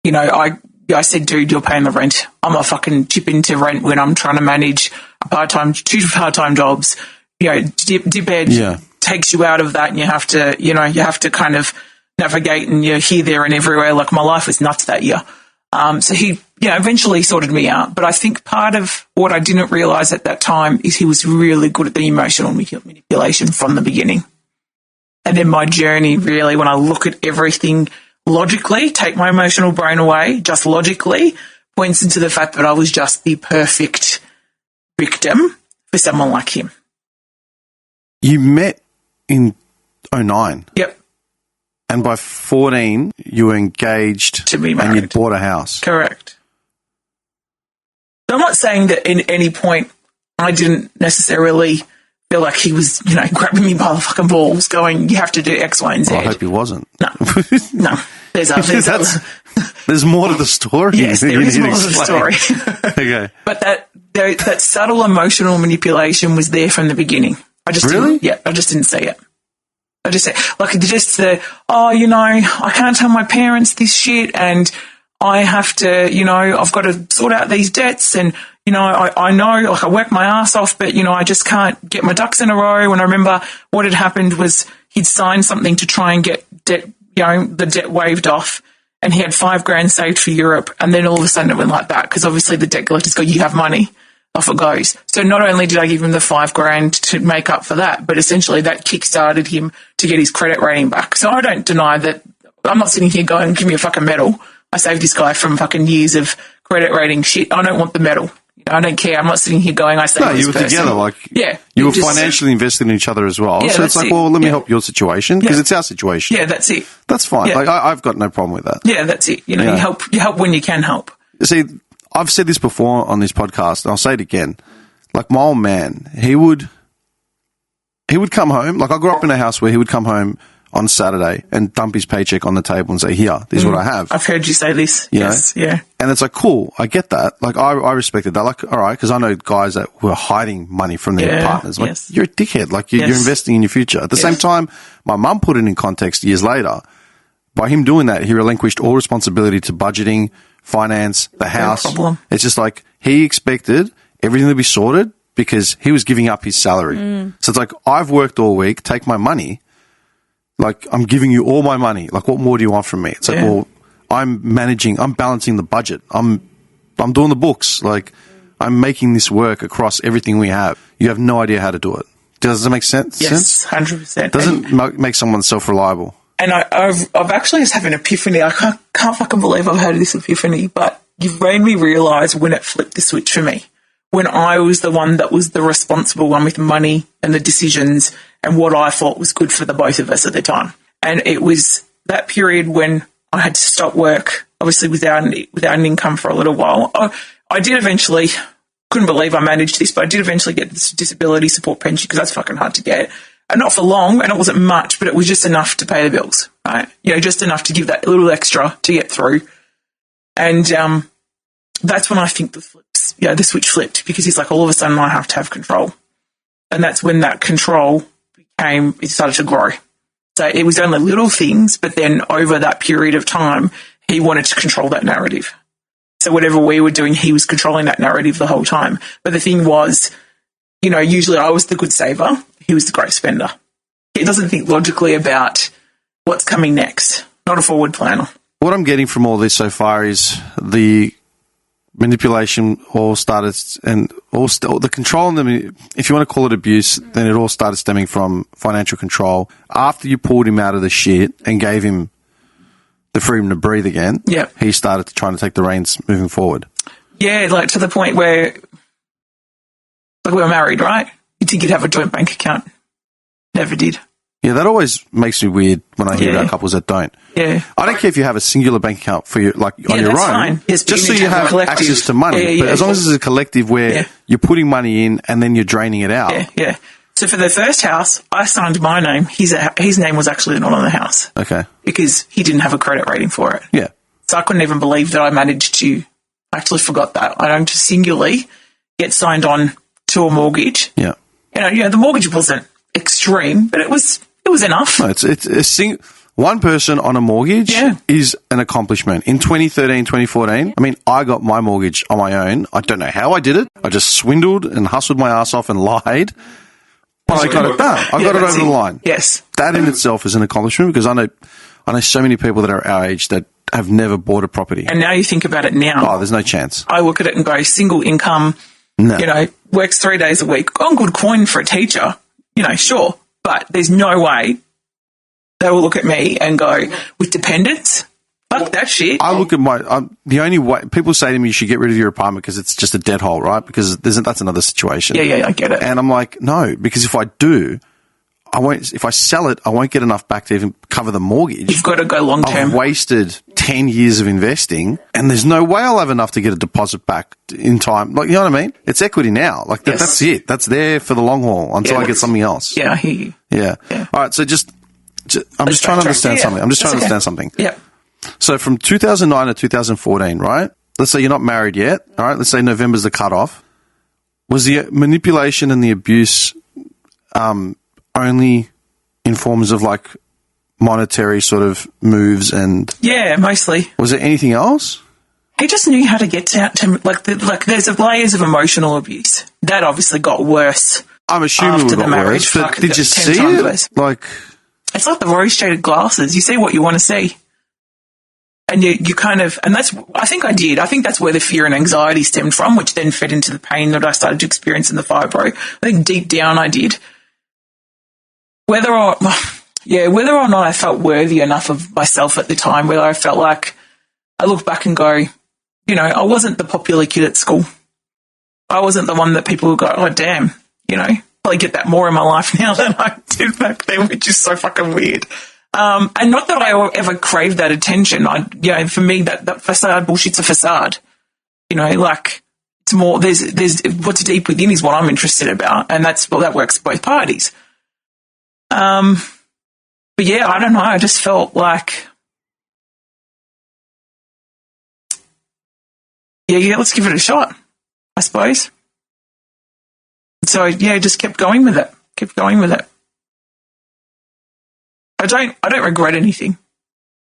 I said, dude, you're paying the rent. I'm not fucking chip into rent when I'm trying to manage two part-time jobs. Dip ed takes you out of that, and you have to kind of navigate, and you're here, there, and everywhere. Like, my life was nuts that year. So he, eventually sorted me out. But I think part of what I didn't realise at that time is he was really good at the emotional manipulation from the beginning. And then my journey, really, when I look at everything logically, take my emotional brain away, just logically, points into the fact that I was just the perfect victim for someone like him. You met in 2009. Yep. And by 14, you were engaged to be married. And you'd bought a house. Correct. So I'm not saying that in any point I didn't necessarily feel like he was, grabbing me by the fucking balls going, you have to do X, Y, and Z. Well, I hope he wasn't. No. There's more to the story. Yes, there is more to the story. Okay. But that subtle emotional manipulation was there from the beginning. I just Really? I just didn't see it. I just said, I can't tell my parents this shit, and I have to, I've got to sort out these debts, and, I know, I work my ass off, but, I just can't get my ducks in a row. And I remember what had happened was he'd signed something to try and get debt, the debt waived off, and he had $5,000 saved for Europe, and then all of a sudden it went like that, because obviously the debt collectors go, you have money. Off it goes. So not only did I give him the $5,000 to make up for that, but essentially that kick-started him to get his credit rating back. So I don't deny that. I'm not sitting here going, give me a fucking medal. I saved this guy from fucking years of credit rating shit. I don't want the medal. I don't care. I'm not sitting here going, I saved this person. No, you were together. Yeah. You were financially invested in each other as well. Yeah, so it's like, well, let me help your situation, because it's our situation. Yeah, that's it. That's fine. Yeah. I've got no problem with that. Yeah, that's it. You help when you can help. See, I've said this before on this podcast, and I'll say it again. Like, my old man, he would come home. Like, I grew up in a house where he would come home on Saturday and dump his paycheck on the table and say, here, this is what I have. I've heard you say this. Yes, yeah. And it's like, cool, I get that. Like, I respected that. Like, all right, because I know guys that were hiding money from their partners. Like, you're a dickhead. Like, you're investing in your future. At the same time, my mum put it in context years later. By him doing that, he relinquished all responsibility to budgeting, finance, the house. No problem. It's just like, he expected everything to be sorted because he was giving up his salary. So it's like, I've worked all week, take my money. Like, I'm giving you all my money. Like, what more do you want from me? It's like, well, I'm balancing the budget. I'm doing the books. Like, I'm making this work across everything we have. You have no idea how to do it. Does that make sense? Yes, 100%. Doesn't make someone self-reliable. And I've actually just had an epiphany. I can't fucking believe I've had this epiphany, but you've made me realise when it flipped the switch for me. When I was the one that was the responsible one with money and the decisions and what I thought was good for the both of us at the time. And it was that period when I had to stop work, obviously without an income for a little while. I did eventually, couldn't believe I managed this, but I did eventually get this disability support pension because that's fucking hard to get. And not for long, and it wasn't much, but it was just enough to pay the bills, right? Just enough to give that little extra to get through. And that's when I think the switch flipped, because it's like all of a sudden I have to have control. And that's when that control it started to grow. So it was only little things, but then over that period of time, he wanted to control that narrative. So whatever we were doing, he was controlling that narrative the whole time. But the thing was, usually I was the good saver, he was the great spender. He doesn't think logically about what's coming next, not a forward planner. What I'm getting from all this so far is the manipulation all started, and the control, and if you want to call it abuse, then it all started stemming from financial control. After you pulled him out of the shit and gave him the freedom to breathe again, he started trying to take the reins moving forward. Yeah, like to the point where, like, we were married, right? You'd think you'd have a joint bank account. Never did. Yeah, that always makes me weird when I hear about couples that don't. Yeah. I don't care if you have a singular bank account for you, like on your own, fine. Yes, just so you have access to money. But as long as it's a collective where you're putting money in and then you're draining it out. Yeah. So for the first house, I signed my name. His name was actually not on the house. Okay. Because he didn't have a credit rating for it. Yeah. So I couldn't even believe that I managed to, I actually forgot that. I don't just singularly get signed on to a mortgage. Yeah. The mortgage wasn't extreme, but it was enough. No, it's one person on a mortgage is an accomplishment. In 2013, 2014, I got my mortgage on my own. I don't know how I did it. I just swindled and hustled my ass off and lied. But I got it done. I got it over the line. Yes. That in itself is an accomplishment, because I know so many people that are our age that have never bought a property. And now you think about it now. Oh, there's no chance. I look at it and go, single income, works 3 days a week, on good coin for a teacher, sure. But there's no way they will look at me and go, with dependents? Fuck that shit. I look at the only way, people say to me you should get rid of your apartment because it's just a dead hole, right? Because that's another situation. Yeah, I get it. And I'm like, no, because if I do, if I sell it, I won't get enough back to even cover the mortgage. You've got to go long term. I've wasted 10 years of investing, and there's no way I'll have enough to get a deposit back in time. Like, you know what I mean? It's equity now. Like, Yes. that's it. That's there for the long haul until Yeah, I get something else. Yeah, I hear you. Yeah. All right. So I'm just trying to understand something. I'm just trying to understand something. Yeah. So from 2009 to 2014, right? Let's say you're not married yet. All right. Let's say November's the cutoff. Was the manipulation and the abuse only in forms of like monetary sort of moves, and Yeah, mostly. was there anything else? He just knew how to get to like there's layers of emotional abuse. That obviously got worse. I'm assuming After it the got marriage, worse, but fuck, did you 10 see times it? worse. Like, It's like the rose-shaded glasses. You see what you want to see. And you kind of, and I think I did. I think that's where the fear and anxiety stemmed from, which then fed into the pain that I started to experience in the fibro. I think deep down I did. Whether or not I felt worthy enough of myself at the time, whether I felt like, I look back and go, you know, I wasn't the popular kid at school. I wasn't the one that people would go, oh, damn, you know, probably get that more in my life now than I did back then, which is so fucking weird. And not that I ever craved that attention. For me, that facade bullshit's a facade. You know, like, it's more, there's what's deep within is what I'm interested about. And that works both parties. But yeah, I don't know. I just felt like, yeah, let's give it a shot, I suppose. So yeah, just kept going with it. I don't regret anything.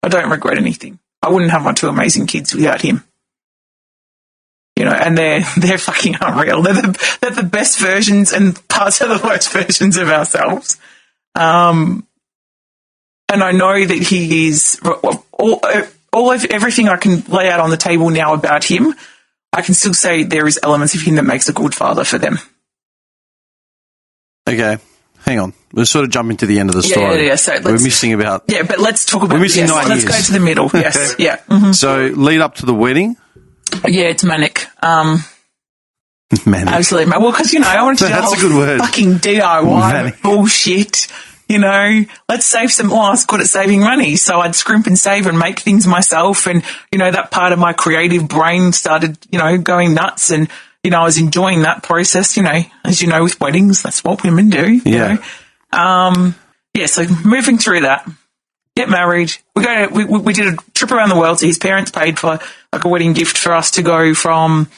I wouldn't have my two amazing kids without him. You know, and they're fucking unreal. They're the best versions and parts of the worst versions of ourselves. And I know that he is everything I can lay out on the table now about him. I can still say there is elements of him that makes a good father for them. okay, hang on. We're sort of jumping to the end of the story. Yeah. So we're missing about. Yeah, but let's talk about. We're missing 9 Let's years. go to the middle. Yes, yeah. Mm-hmm. So lead up to the wedding. Yeah, it's manic. Man, Absolutely. Well, because, you know, I wanted to do That's the a good whole word. fucking DIY Manic. bullshit. You know, let's save some. Well, I was good at saving money, so I'd scrimp and save and make things myself. And, you know, that part of my creative brain started, you know, going nuts. And, you know, I was enjoying that process, you know, as you know, with weddings, that's what women do. You Yeah. know? So moving through that, get married. We did a trip around the world. So his parents paid for like a wedding gift for us to go from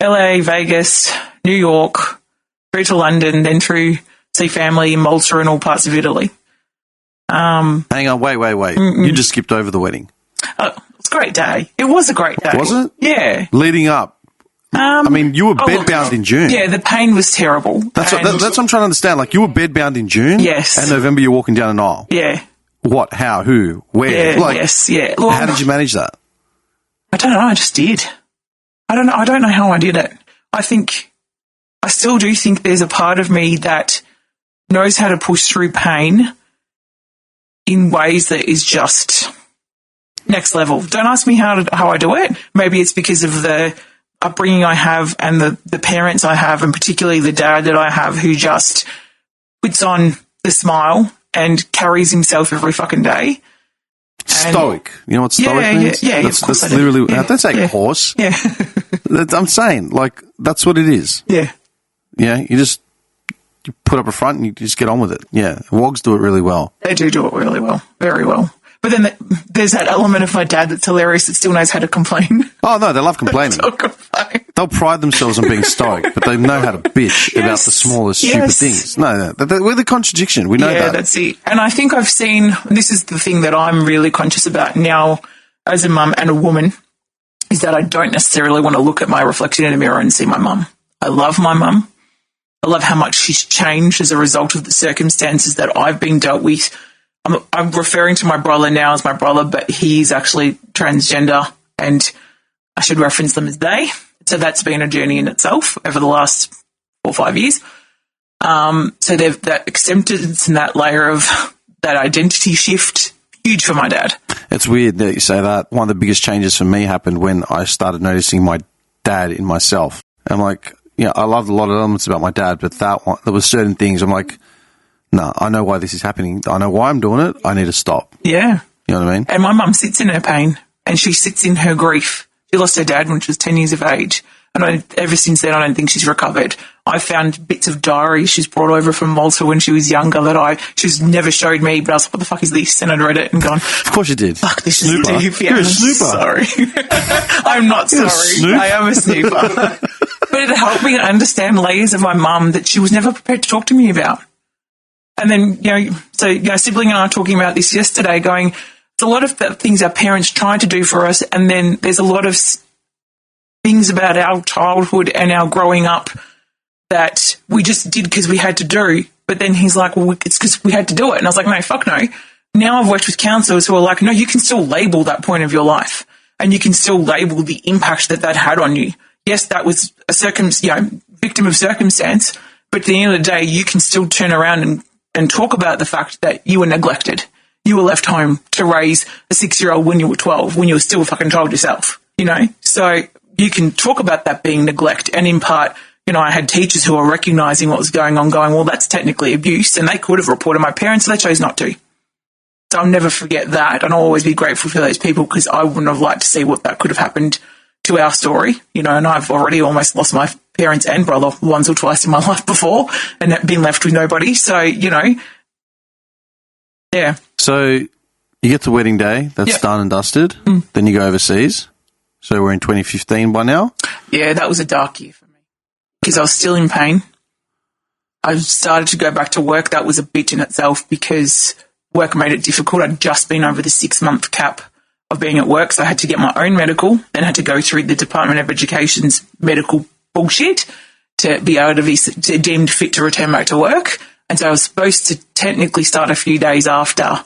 LA, Vegas, New York, through to London, then through see family in Malta and all parts of Italy. hang on, wait. You just skipped over the wedding. Oh, it's a great day. It was a great day. Was it? Yeah. Leading up. I mean, you were bedbound in June. Yeah, the pain was terrible. That's what I'm trying to understand. Like, you were bedbound in June. Yes. And November, you're walking down an aisle. Yeah. What? How? Who? Where? Yeah. Yes. Yeah. Well, how did you manage that? I don't know. I just did. I don't know how I did it. I still do think there's a part of me that knows how to push through pain in ways that is just next level. Don't ask me how I do it. Maybe it's because of the upbringing I have and the parents I have, and particularly the dad that I have, who just puts on the smile and carries himself every fucking day. Stoic. You know what stoic means? Yeah, That's of course I do. literally, Yeah, don't say yeah. horse. Yeah. I'm saying, like, that's what it is. Yeah. Yeah, you put up a front and you just get on with it. Yeah, wogs do it really well. They do it really well. Very well. But then there's that element of my dad that's hilarious that still knows how to complain. Oh, no, they love complaining. Don't complain. They'll pride themselves on being stoic, but they know how to bitch about the smallest stupid Yes. things. No, we're the contradiction. We know Yeah, that. that's it. And I think I've seen, this is the thing that I'm really conscious about now as a mum and a woman, is that I don't necessarily want to look at my reflection in a mirror and see my mum. I love my mum. I love how much she's changed as a result of the circumstances that I've been dealt with. I'm referring to my brother now as my brother, but he's actually transgender, and I should reference them as they. So that's been a journey in itself over the last 4 or 5 years. So they've that acceptance and that layer of that identity shift, huge for my dad. It's weird that you say that. One of the biggest changes for me happened when I started noticing my dad in myself. I'm like, yeah, I loved a lot of elements about my dad, but there were certain things I'm like, no, I know why this is happening. I know why I'm doing it. I need to stop. Yeah. You know what I mean? And my mum sits in her pain. and she sits in her grief. She lost her dad when she was 10 years of age. And ever since then, I don't think she's recovered. I found bits of diary she's brought over from Malta when she was younger that she's never showed me, but I was like, what the fuck is this? And I'd read it and gone, of course you did. Fuck, this Snooper. is deep. Yeah, You're a I'm snooper. sorry. I'm not You're a sorry. snoop. I am a snooper. But it helped me understand layers of my mum that she was never prepared to talk to me about. And then, sibling and I were talking about this yesterday, going, there's a lot of things our parents try to do for us, and then there's a lot of things about our childhood and our growing up that we just did because we had to do. But then he's like, well, it's because we had to do it. And I was like, no, fuck no. Now I've worked with counsellors who are like, no, you can still label that point of your life, and you can still label the impact that had on you. Yes, that was a victim of circumstance, but at the end of the day, you can still turn around and talk about the fact that you were neglected. You were left home to raise a 6-year-old when you were 12, when you were still a fucking child yourself, So you can talk about that being neglect, and in part, I had teachers who were recognising what was going on, going, well, that's technically abuse, and they could have reported my parents, so they chose not to. So I'll never forget that, and I'll always be grateful for those people, because I wouldn't have liked to see what that could have happened to our story, and I've already almost lost my parents and brother once or twice in my life before and been left with nobody. So, yeah. So you get to wedding day, that's done and dusted. Then you go overseas. So we're in 2015 by now. Yeah, that was a dark year for me because I was still in pain. I started to go back to work. That was a bitch in itself because work made it difficult. I'd just been over the 6-month cap of being at work, so I had to get my own medical, then had to go through the Department of Education's medical bullshit to be able to be deemed fit to return back to work. And so I was supposed to technically start a few days after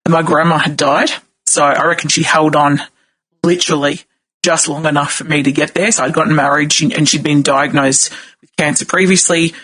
my grandma had died. So I reckon she held on literally just long enough for me to get there. So I'd gotten married and she'd been diagnosed with cancer previously.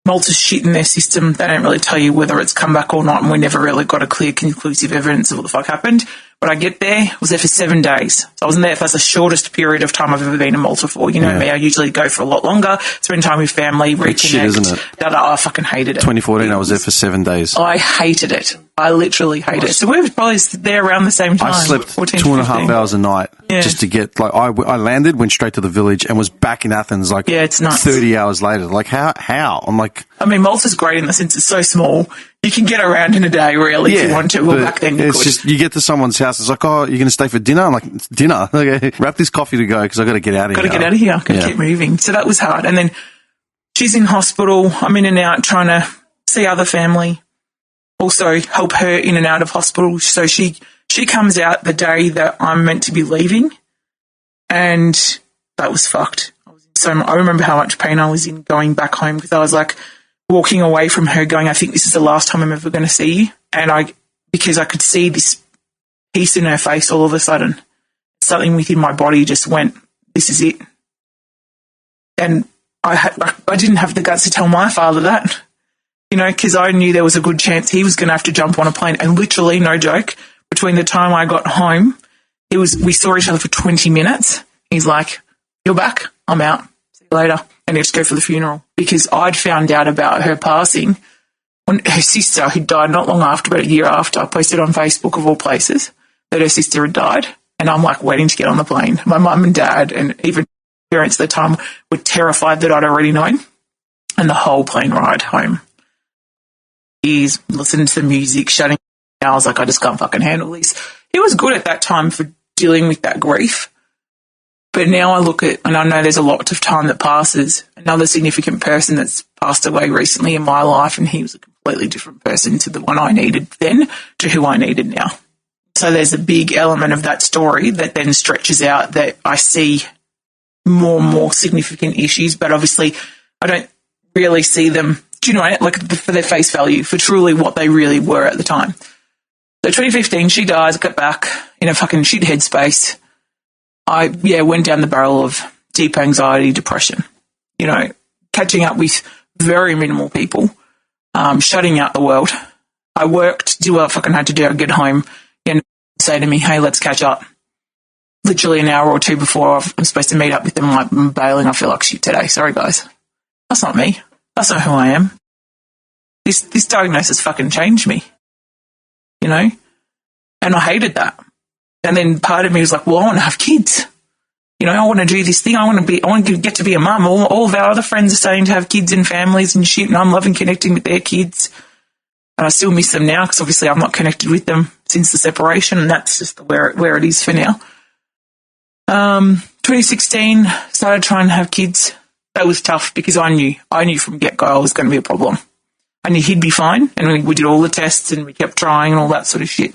Malta's shit in their system. They don't really tell you whether it's come back or not, and we never really got a clear, conclusive evidence of what the fuck happened. But I get there, was there for 7 days. So I wasn't there for the shortest period of time I've ever been in Malta for. Me, I usually go for a lot longer, spend time with family, reconnect. It's shit, isn't it? I fucking hated it. 2014, I was there for 7 days. I hated it. I literally hated it. So we were probably there around the same time. I slept 14, 2.5 hours a night Yeah. just to get, I landed, went straight to the village and was back in Athens it's nuts. 30 hours later. How? I'm like... Malta's great in the sense it's so small. You can get around in a day, really, if you want to. Well, back then you it's could. just, you get to someone's house, it's like, oh, you're going to stay for dinner? I'm like, it's dinner. Okay, wrap this coffee to go because I've got to get out of here. Got to get out of here. Got to keep moving. So that was hard. And then she's in hospital. I'm in and out trying to see other family. Also help her in and out of hospital. So she comes out the day that I'm meant to be leaving, and that was fucked. I remember how much pain I was in going back home because I was like walking away from her going, I think this is the last time I'm ever going to see you. And because I could see this peace in her face all of a sudden, something within my body just went, this is it. And I didn't have the guts to tell my father that, because I knew there was a good chance he was going to have to jump on a plane. And literally, no joke, between the time I got home, we saw each other for 20 minutes. He's like, you're back, I'm out, see you later. And let's go for the funeral. Because I'd found out about her passing when her sister, who died not long after, about a year after, posted on Facebook, of all places, that her sister had died. And I'm like waiting to get on the plane. My mum and dad and even parents at the time were terrified that I'd already known. And the whole plane ride home, he's listening to the music, shutting down. I was like, I just can't fucking handle this. He was good at that time for dealing with that grief. But now I look at, and I know there's a lot of time that passes, another significant person that's passed away recently in my life, and he was a completely different person to the one I needed then to who I needed now. So there's a big element of that story that then stretches out that I see more and more significant issues, but obviously I don't really see them, for their face value, for truly what they really were at the time. So 2015, she dies, I got back in a fucking shit headspace. I went down the barrel of deep anxiety, depression, catching up with very minimal people, shutting out the world. I worked, do what I fucking had to do, I'd get home and say to me, hey, let's catch up. Literally an hour or two before I'm supposed to meet up with them, I'm bailing, I feel like shit today. Sorry, guys. That's not me. That's not who I am. This diagnosis fucking changed me, and I hated that. And then part of me was like, well, I want to have kids. You know, I want to do this thing. I want to get to be a mum. All of our other friends are starting to have kids and families and shit, and I'm loving connecting with their kids. And I still miss them now because obviously I'm not connected with them since the separation, and that's just where it is for now. 2016, started trying to have kids. That was tough because I knew from get-go I was going to be a problem. I knew he'd be fine, and we did all the tests and we kept trying and all that sort of shit.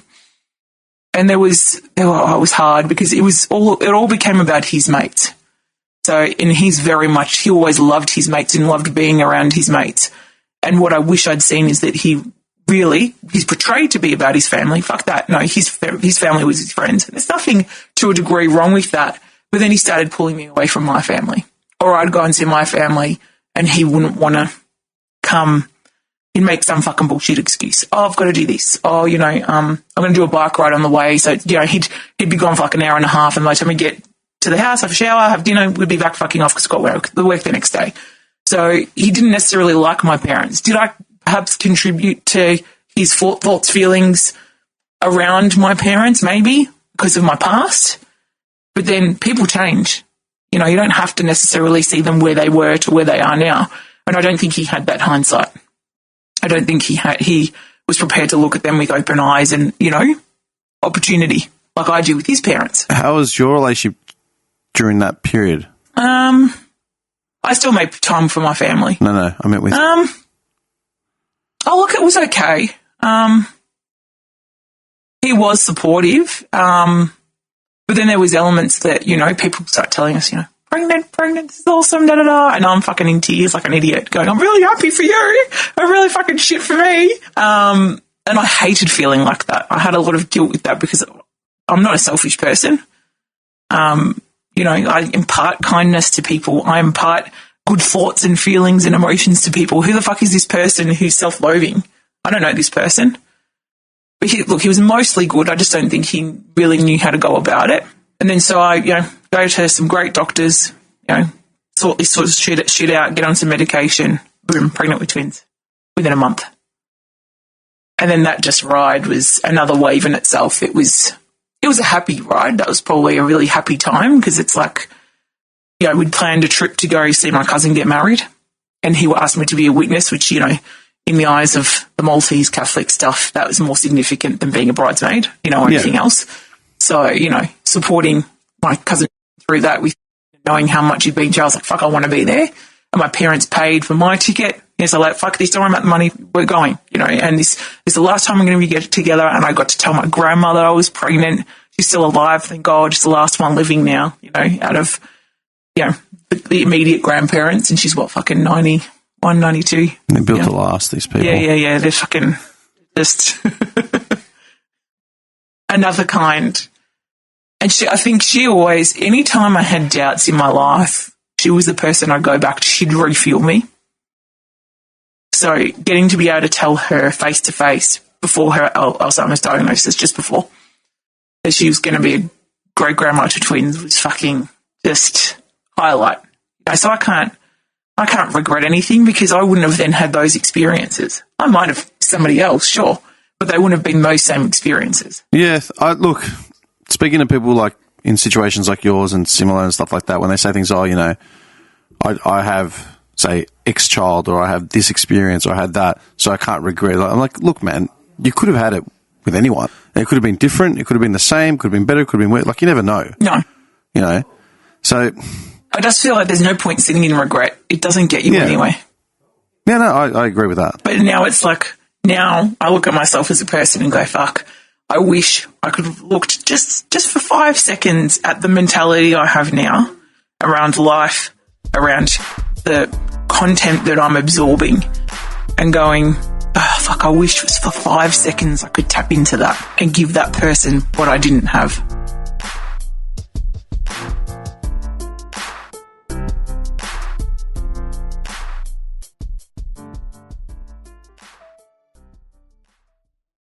And it was hard because it all became about his mates. So, and he always loved his mates and loved being around his mates. And what I wish I'd seen is that he's portrayed to be about his family. Fuck that. No, his family was his friends. There's nothing to a degree wrong with that. But then he started pulling me away from my family. Or I'd go and see my family and he wouldn't want to come. He'd make some fucking bullshit excuse. Oh, I've got to do this. Oh, you know, I'm going to do a bike ride on the way. So, you know, he'd be gone for like an hour and a half, and by the time we get to the house, have a shower, have dinner, we'd be back fucking off because we've got work the next day. So he didn't necessarily like my parents. Did I perhaps contribute to his thoughts, feelings around my parents? Maybe, because of my past. But then people change. You know, you don't have to necessarily see them where they were to where they are now. And I don't think he had that hindsight. I don't think he was prepared to look at them with open eyes and, you know, opportunity like I do with his parents. How was your relationship during that period? I still made time for my family. No, I meant with... Oh, look, it was okay. He was supportive, but then there was elements that, you know, people start telling us, you know, pregnant, this is awesome, da-da-da, and I'm fucking in tears like an idiot going, I'm really happy for you, I'm really fucking shit for me. And I hated feeling like that. I had a lot of guilt with that because I'm not a selfish person. You know, I impart kindness to people. I impart good thoughts and feelings and emotions to people. Who the fuck is this person who's self-loathing? I don't know this person. But he was mostly good. I just don't think he really knew how to go about it. And then so I, you know, go to some great doctors, you know, sort this sort of shit out, get on some medication, boom, pregnant with twins within a month. And then that just ride was another wave in itself. It was a happy ride. That was probably a really happy time because it's like, you know, we'd planned a trip to go see my cousin get married, and he asked me to be a witness, which, you know, in the eyes of the Maltese Catholic stuff, that was more significant than being a bridesmaid, you know, or anything else. So, you know, supporting my cousin through that with knowing how much he'd been to, I was like, fuck, I want to be there. And my parents paid for my ticket. Yes, I like, fuck this, don't worry about the money, we're going, you know, and this is the last time I'm going to get together. And I got to tell my grandmother I was pregnant. She's still alive, thank God. She's the last one living now, you know, out of, you know, the immediate grandparents. And she's what, fucking 91, 92. They built to last, these people. Yeah. They're fucking just another kind. And I think she always, anytime I had doubts in my life, she was the person I'd go back to. She'd refuel me. So getting to be able to tell her face to face before her Alzheimer's diagnosis, just before, that she was going to be a great grandma to twins was fucking just highlight. So I can't regret anything because I wouldn't have then had those experiences. I might have somebody else, sure, but they wouldn't have been those same experiences. Yeah, look, speaking to people like in situations like yours and similar and stuff like that, when they say things, oh, you know, I have, say, X child, or I have this experience, or I had that, so I can't regret it. I'm like, look, man, you could have had it with anyone. It could have been different. It could have been the same. Could have been better. Could have been worse. Like, you never know. No. You know? So I just feel like there's no point sitting in regret. It doesn't get you anywhere. Yeah, no, I agree with that. But now it's like, now I look at myself as a person and go, fuck, I wish I could have looked just for 5 seconds at the mentality I have now around life, around the content that I'm absorbing, and going, oh, fuck, I wish it was for 5 seconds I could tap into that and give that person what I didn't have.